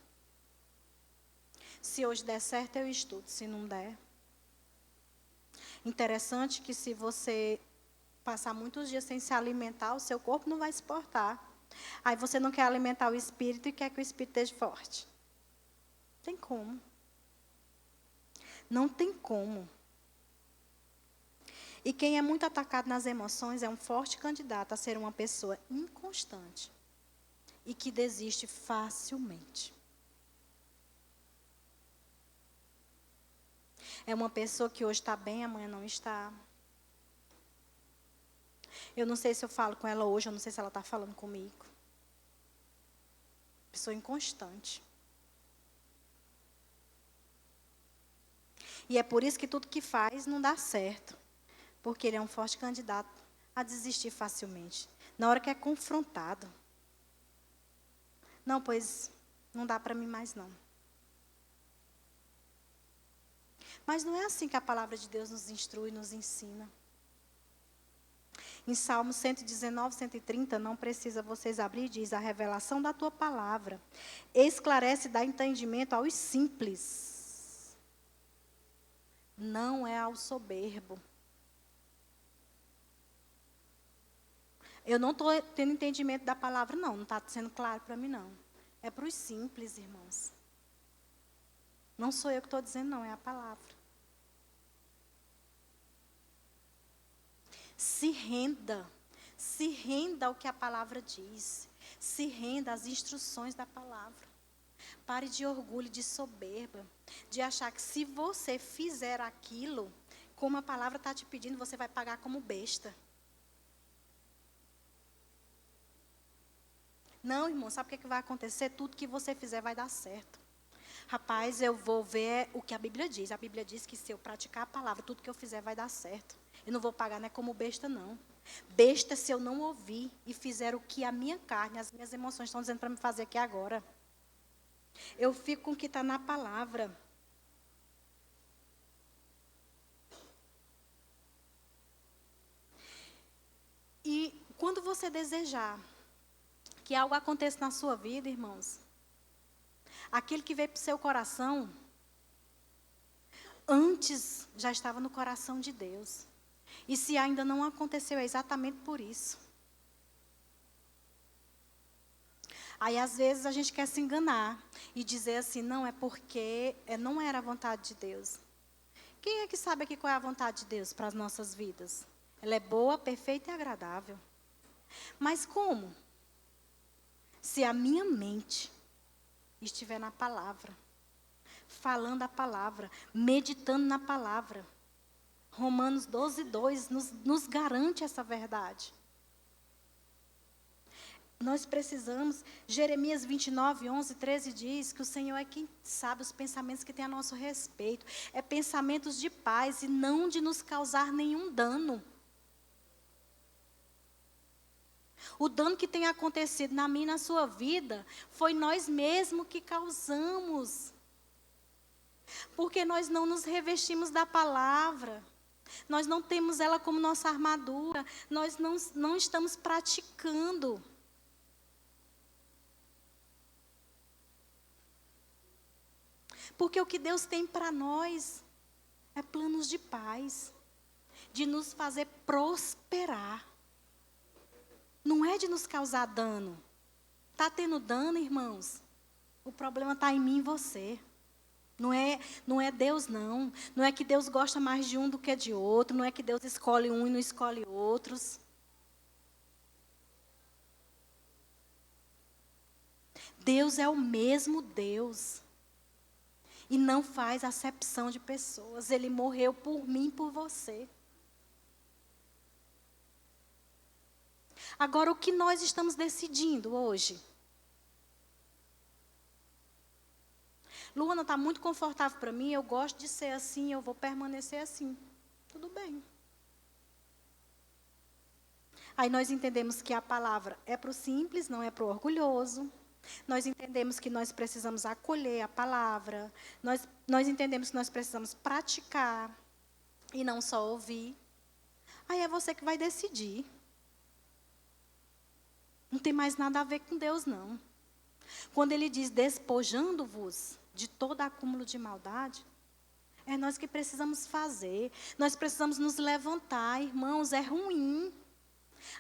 E: Se hoje der certo, eu estudo. Se não der. Interessante que se você passar muitos dias sem se alimentar, o seu corpo não vai suportar. Aí você não quer alimentar o espírito e quer que o espírito esteja forte. Não tem como. Não tem como. E quem é muito atacado nas emoções é um forte candidato a ser uma pessoa inconstante e que desiste facilmente. É uma pessoa que hoje está bem, amanhã não está. Eu não sei se eu falo com ela hoje, eu não sei se ela está falando comigo. Pessoa inconstante. E é por isso que tudo que faz não dá certo. Porque ele é um forte candidato a desistir facilmente. Na hora que é confrontado. Não, pois não dá para mim mais não. Mas não é assim que a palavra de Deus nos instrui, nos ensina. Em Salmo 119, 130, não precisa vocês abrir, diz: a revelação da tua palavra esclarece e dá entendimento aos simples. Não é ao soberbo. Eu não estou tendo entendimento da palavra, não. Não está sendo claro para mim, não. É para os simples, irmãos. Não sou eu que estou dizendo, não. É a palavra. Se renda. Se renda ao que a palavra diz. Se renda às instruções da palavra. Pare de orgulho, de soberba. De achar que se você fizer aquilo, como a palavra está te pedindo, você vai pagar como besta. Não, irmão, sabe o que vai acontecer? Tudo que você fizer vai dar certo. Rapaz, eu vou ver o que a Bíblia diz. A Bíblia diz que se eu praticar a palavra, tudo que eu fizer vai dar certo. Eu não vou pagar, não é como besta, não. Besta se eu não ouvir e fizer o que a minha carne, as minhas emoções estão dizendo para me fazer aqui agora. Eu fico com o que está na palavra. E quando você desejar que algo aconteça na sua vida, irmãos, aquilo que veio para o seu coração, antes já estava no coração de Deus. E se ainda não aconteceu, é exatamente por isso. Aí, às vezes, a gente quer se enganar e dizer assim, não, é porque não era a vontade de Deus. Quem é que sabe aqui qual é a vontade de Deus para as nossas vidas? Ela é boa, perfeita e agradável. Mas como? Se a minha mente estiver na palavra, falando a palavra, meditando na palavra. Romanos 12, 2 nos garante essa verdade. Nós precisamos, Jeremias 29, 11, 13 diz que o Senhor é quem sabe os pensamentos que tem a nosso respeito. É pensamentos de paz e não de nos causar nenhum dano. O dano que tem acontecido na minha e na sua vida foi nós mesmos que causamos. Porque nós não nos revestimos da palavra. Nós não temos ela como nossa armadura. Nós não estamos praticando. Porque o que Deus tem para nós é planos de paz. De nos fazer prosperar. Não é de nos causar dano. Está tendo dano, irmãos? O problema está em mim e em você. Não é Deus, não. Não é que Deus gosta mais de um do que de outro. Não é que Deus escolhe um e não escolhe outros. Deus é o mesmo Deus. E não faz acepção de pessoas. Ele morreu por mim e por você. Agora, o que nós estamos decidindo hoje? Luana, está muito confortável para mim, eu gosto de ser assim, eu vou permanecer assim. Tudo bem. Aí nós entendemos que a palavra é para o simples, não é para o orgulhoso. Nós entendemos que nós precisamos acolher a palavra. Nós entendemos que nós precisamos praticar. e não só ouvir. Aí é você que vai decidir. Não tem mais nada a ver com Deus, não. Quando ele diz despojando-vos de todo acúmulo de maldade, é nós que precisamos fazer. Nós precisamos nos levantar, irmãos, é ruim.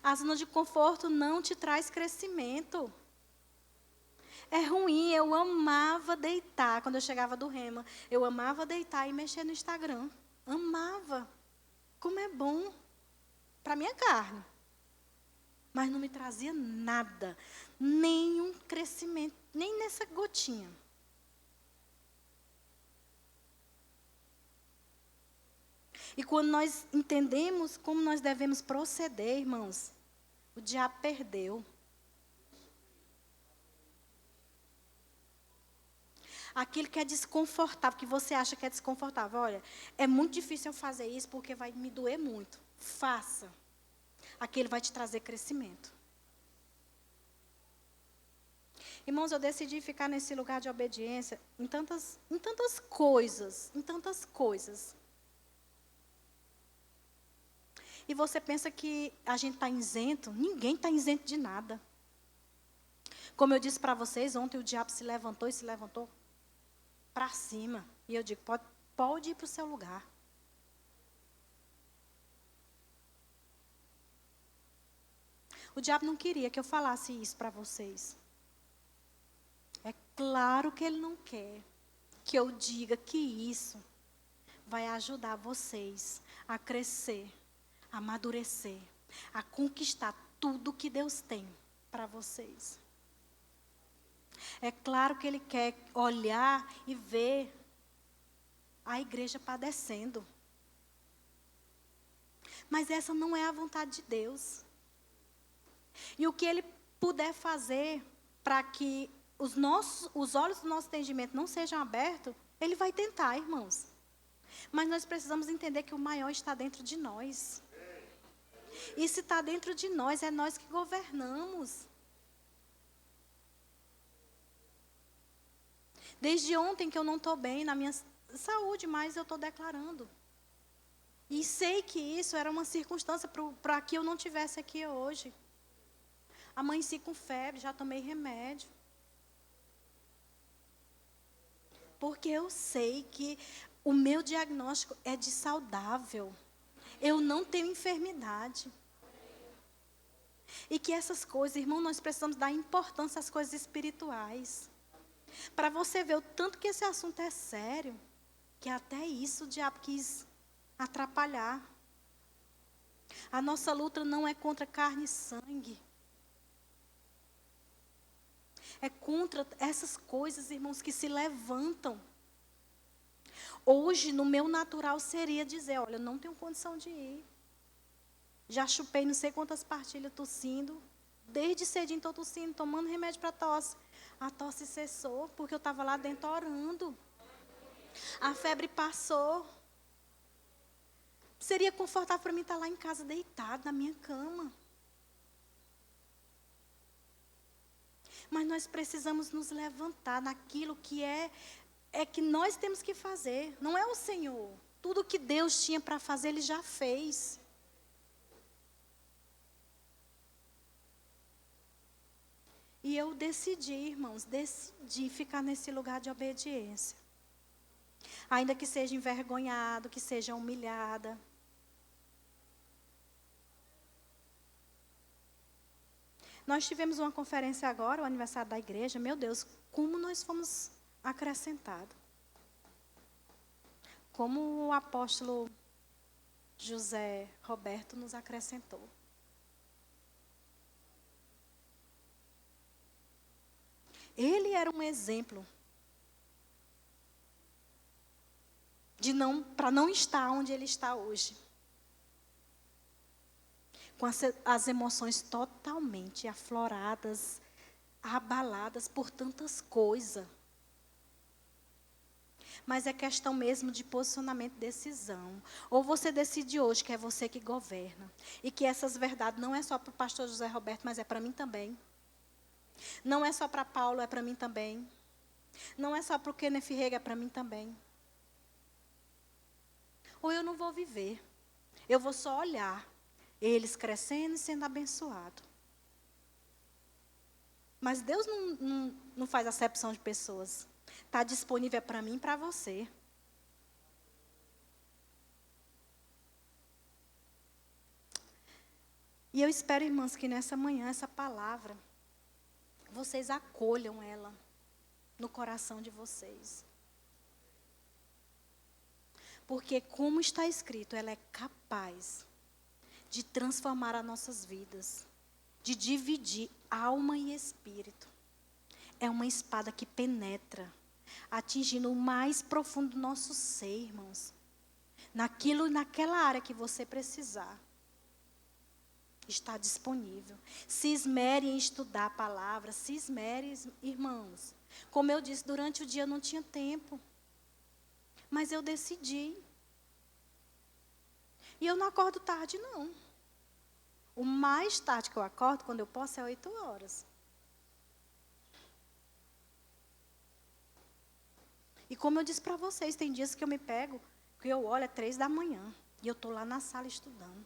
E: A zona de conforto não te traz crescimento. É ruim, eu amava deitar, quando eu chegava do rema, eu amava deitar e mexer no Instagram. Amava. Como é bom para minha carne. Mas não me trazia nada, nenhum crescimento, nem nessa gotinha. E quando nós entendemos como nós devemos proceder, irmãos, o diabo perdeu. Aquilo que é desconfortável, que você acha que é desconfortável. Olha, é muito difícil eu fazer isso porque vai me doer muito. Faça. Aquilo vai te trazer crescimento. Irmãos, eu decidi ficar nesse lugar de obediência em tantas coisas, E você pensa que a gente está isento? Ninguém está isento de nada. Como eu disse para vocês, ontem o diabo se levantou para cima. E eu digo, pode ir para o seu lugar. O diabo não queria que eu falasse isso para vocês. É claro que ele não quer que eu diga que isso vai ajudar vocês a crescer, a amadurecer, a conquistar tudo que Deus tem para vocês. É claro que ele quer olhar e ver a igreja padecendo. Mas essa não é a vontade de Deus. E o que ele puder fazer para que os olhos do nosso entendimento não sejam abertos, ele vai tentar, irmãos. Mas nós precisamos entender que o maior está dentro de nós. E se está dentro de nós, é nós que governamos. Desde ontem que eu não estou bem na minha saúde, mas eu estou declarando. E sei que isso era uma circunstância para que eu não estivesse aqui hoje. Amanheci com febre, já tomei remédio. Porque eu sei que o meu diagnóstico é de saudável. Eu não tenho enfermidade. E que essas coisas, irmão, nós precisamos dar importância às coisas espirituais. Para você ver o tanto que esse assunto é sério, que até isso o diabo quis atrapalhar. A nossa luta não é contra carne e sangue. É contra essas coisas, irmãos, que se levantam. Hoje, no meu natural, seria dizer, olha, eu não tenho condição de ir. Já chupei não sei quantas pastilhas tossindo. Desde cedinho estou tossindo, tomando remédio para tosse. A tosse cessou, porque eu estava lá dentro orando. A febre passou. Seria confortável para mim estar lá em casa, deitado na minha cama. Mas nós precisamos nos levantar naquilo que é que nós temos que fazer. Não é o Senhor. Tudo que Deus tinha para fazer, Ele já fez. E eu decidi, irmãos, ficar nesse lugar de obediência. Ainda que seja envergonhado, que seja humilhada. Nós tivemos uma conferência agora, o aniversário da igreja. Meu Deus, como nós fomos acrescentados. Como o apóstolo José Roberto nos acrescentou. Ele era um exemplo para não estar onde ele está hoje. Com as emoções totalmente afloradas, abaladas por tantas coisas. Mas é questão mesmo de posicionamento e decisão. Ou você decide hoje que é você que governa. E que essas verdades não é só para o pastor José Roberto, mas é para mim também. Não é só para Paulo, é para mim também. Não é só para o Kenneth Rega, é para mim também. ou eu não vou viver. Eu vou só olhar eles crescendo e sendo abençoados. Mas Deus não faz acepção de pessoas. Está disponível para mim e para você. E eu espero, irmãs, que nessa manhã, essa palavra, vocês acolham ela no coração de vocês. Porque, como está escrito, ela é capaz de transformar as nossas vidas, de dividir alma e espírito. É uma espada que penetra, atingindo o mais profundo do nosso ser, irmãos. Naquela área que você precisar. Está disponível. Se esmere em estudar a palavra, se esmere, irmãos. Como eu disse, durante o dia eu não tinha tempo. Mas eu decidi. E eu não acordo tarde, não. O mais tarde que eu acordo, quando eu posso, é 8 horas. E como eu disse para vocês, tem dias que eu me pego, que eu olho, é 3 da manhã. E eu estou lá na sala estudando.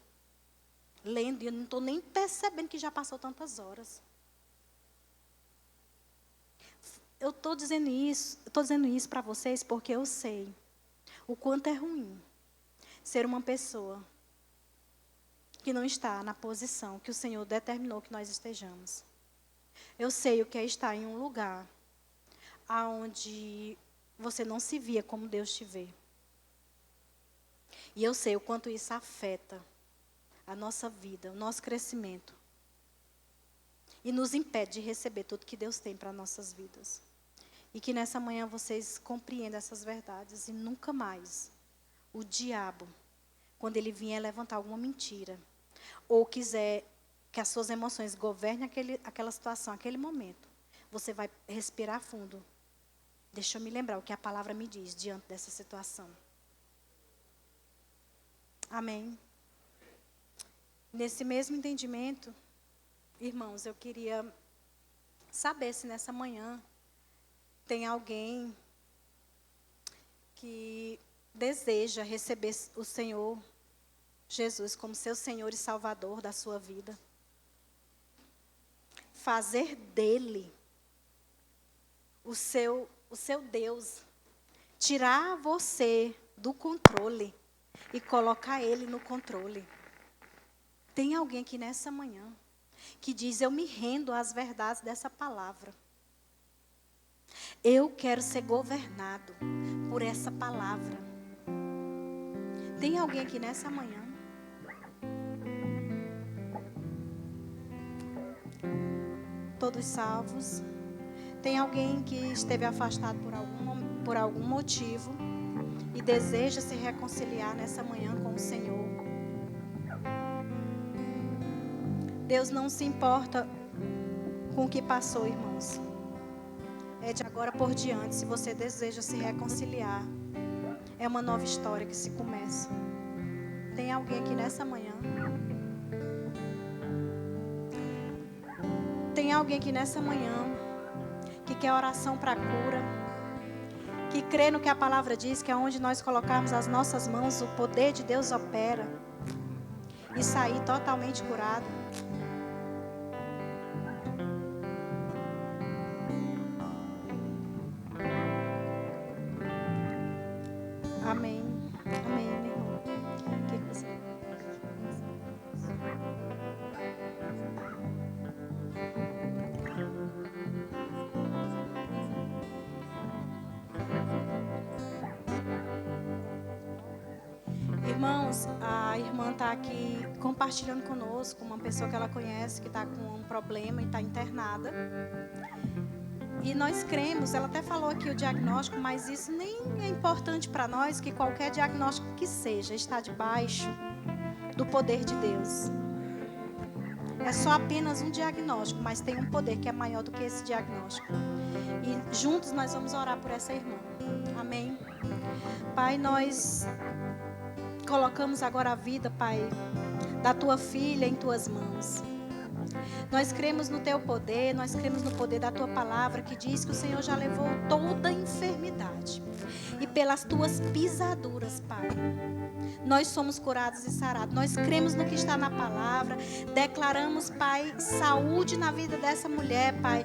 E: Lendo, e eu não estou nem percebendo que já passou tantas horas. Eu estou dizendo isso para vocês porque eu sei o quanto é ruim ser uma pessoa que não está na posição que o Senhor determinou que nós estejamos. Eu sei o que é estar em um lugar onde você não se via como Deus te vê. E eu sei o quanto isso afeta a nossa vida, o nosso crescimento. E nos impede de receber tudo que Deus tem para nossas vidas. E que nessa manhã vocês compreendam essas verdades. E nunca mais o diabo, quando ele vier levantar alguma mentira, ou quiser que as suas emoções governem aquela situação, aquele momento, você vai respirar fundo. Deixa eu me lembrar o que a palavra me diz diante dessa situação. Amém. Nesse mesmo entendimento, irmãos, eu queria saber se nessa manhã tem alguém que deseja receber o Senhor Jesus como seu Senhor e Salvador da sua vida. Fazer dele o seu Deus. Tirar você do controle e colocar ele no controle. Tem alguém aqui nessa manhã que diz, eu me rendo às verdades dessa palavra. Eu quero ser governado por essa palavra. Tem alguém aqui nessa manhã? Todos salvos. Tem alguém que esteve afastado por algum motivo e deseja se reconciliar nessa manhã com o Senhor. Deus não se importa com o que passou, irmãos. É de agora por diante, se você deseja se reconciliar, é uma nova história que se começa. Tem alguém aqui nessa manhã? Tem alguém aqui nessa manhã que quer oração para cura, que crê no que a palavra diz, que é onde nós colocarmos as nossas mãos, o poder de Deus opera e sair totalmente curado? Amém. Amém, meu irmão. O que você... Irmãos, a irmã está aqui compartilhando conosco uma pessoa que ela conhece, que está com um problema e está internada. E nós cremos, ela até falou aqui o diagnóstico, mas isso nem é importante para nós, que qualquer diagnóstico que seja, está debaixo do poder de Deus. É só apenas um diagnóstico, mas tem um poder que é maior do que esse diagnóstico. E juntos nós vamos orar por essa irmã. Amém? Pai, nós colocamos agora a vida, Pai, da tua filha em tuas mãos. Nós cremos no teu poder, nós cremos no poder da tua palavra, que diz que o Senhor já levou toda a enfermidade. E pelas tuas pisaduras, Pai, nós somos curados e sarados. Nós cremos no que está na palavra. Declaramos, Pai, saúde na vida dessa mulher, Pai,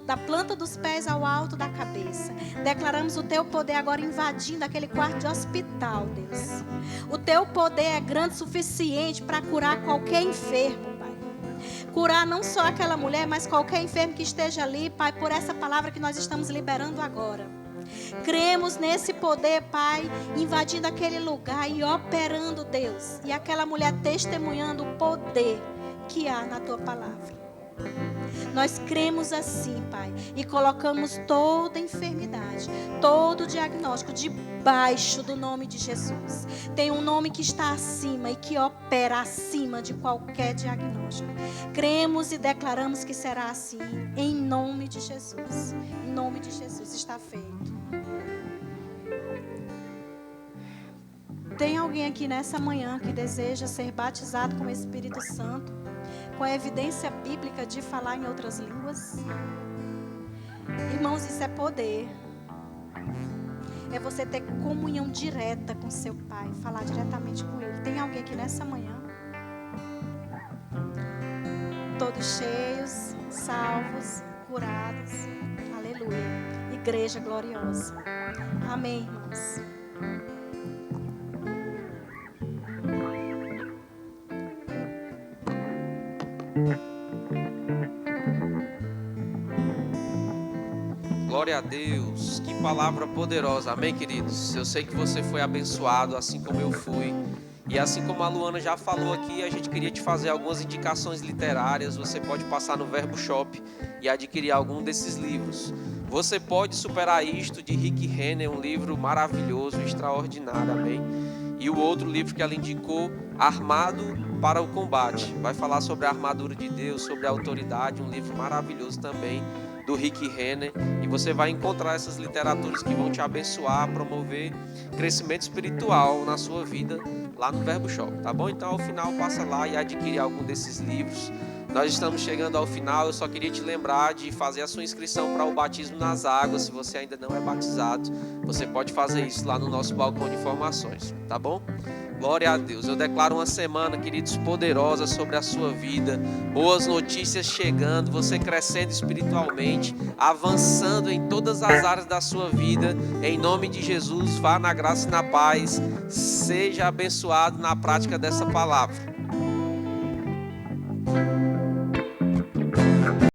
E: da planta dos pés ao alto da cabeça. Declaramos o teu poder agora invadindo aquele quarto de hospital, Deus. O teu poder é grande o suficiente para curar qualquer enfermo, Pai. Curar não só aquela mulher, mas qualquer enfermo que esteja ali, Pai, por essa palavra que nós estamos liberando agora. Cremos nesse poder, Pai, invadindo aquele lugar e operando, Deus. E aquela mulher testemunhando o poder que há na tua palavra. Nós cremos assim, Pai, e colocamos toda enfermidade, todo diagnóstico debaixo do nome de Jesus. Tem um nome que está acima e que opera acima de qualquer diagnóstico. Cremos e declaramos que será assim, em nome de Jesus. Em nome de Jesus está feito. Tem alguém aqui nessa manhã que deseja ser batizado com o Espírito Santo, com a evidência bíblica de falar em outras línguas? Irmãos, isso é poder. É você ter comunhão direta com seu Pai, falar diretamente com Ele. Tem alguém aqui nessa manhã? Todos cheios, salvos, curados. Aleluia. Igreja gloriosa. Amém, irmãos.
B: Glória a Deus, que palavra poderosa, amém, queridos? Eu sei que você foi abençoado, assim como eu fui. E assim como a Luana já falou aqui, a gente queria te fazer algumas indicações literárias. Você pode passar no Verbo Shop e adquirir algum desses livros. Você pode superar isto, de Rick Renner, um livro maravilhoso, extraordinário, amém? E o outro livro que ela indicou, Armado para o Combate. Vai falar sobre a armadura de Deus, sobre a autoridade, um livro maravilhoso também, do Rick Renner. E você vai encontrar essas literaturas que vão te abençoar, promover crescimento espiritual na sua vida lá no Verbo Shop, tá bom? Então ao final passa lá e adquire algum desses livros. Nós estamos chegando ao final. Eu só queria te lembrar de fazer a sua inscrição para o batismo nas águas. Se você ainda não é batizado, você pode fazer isso lá no nosso balcão de informações, tá bom? Glória a Deus. Eu declaro uma semana, queridos, poderosa sobre a sua vida. Boas notícias chegando, você crescendo espiritualmente, avançando em todas as áreas da sua vida. Em nome de Jesus, vá na graça e na paz. Seja abençoado na prática dessa palavra.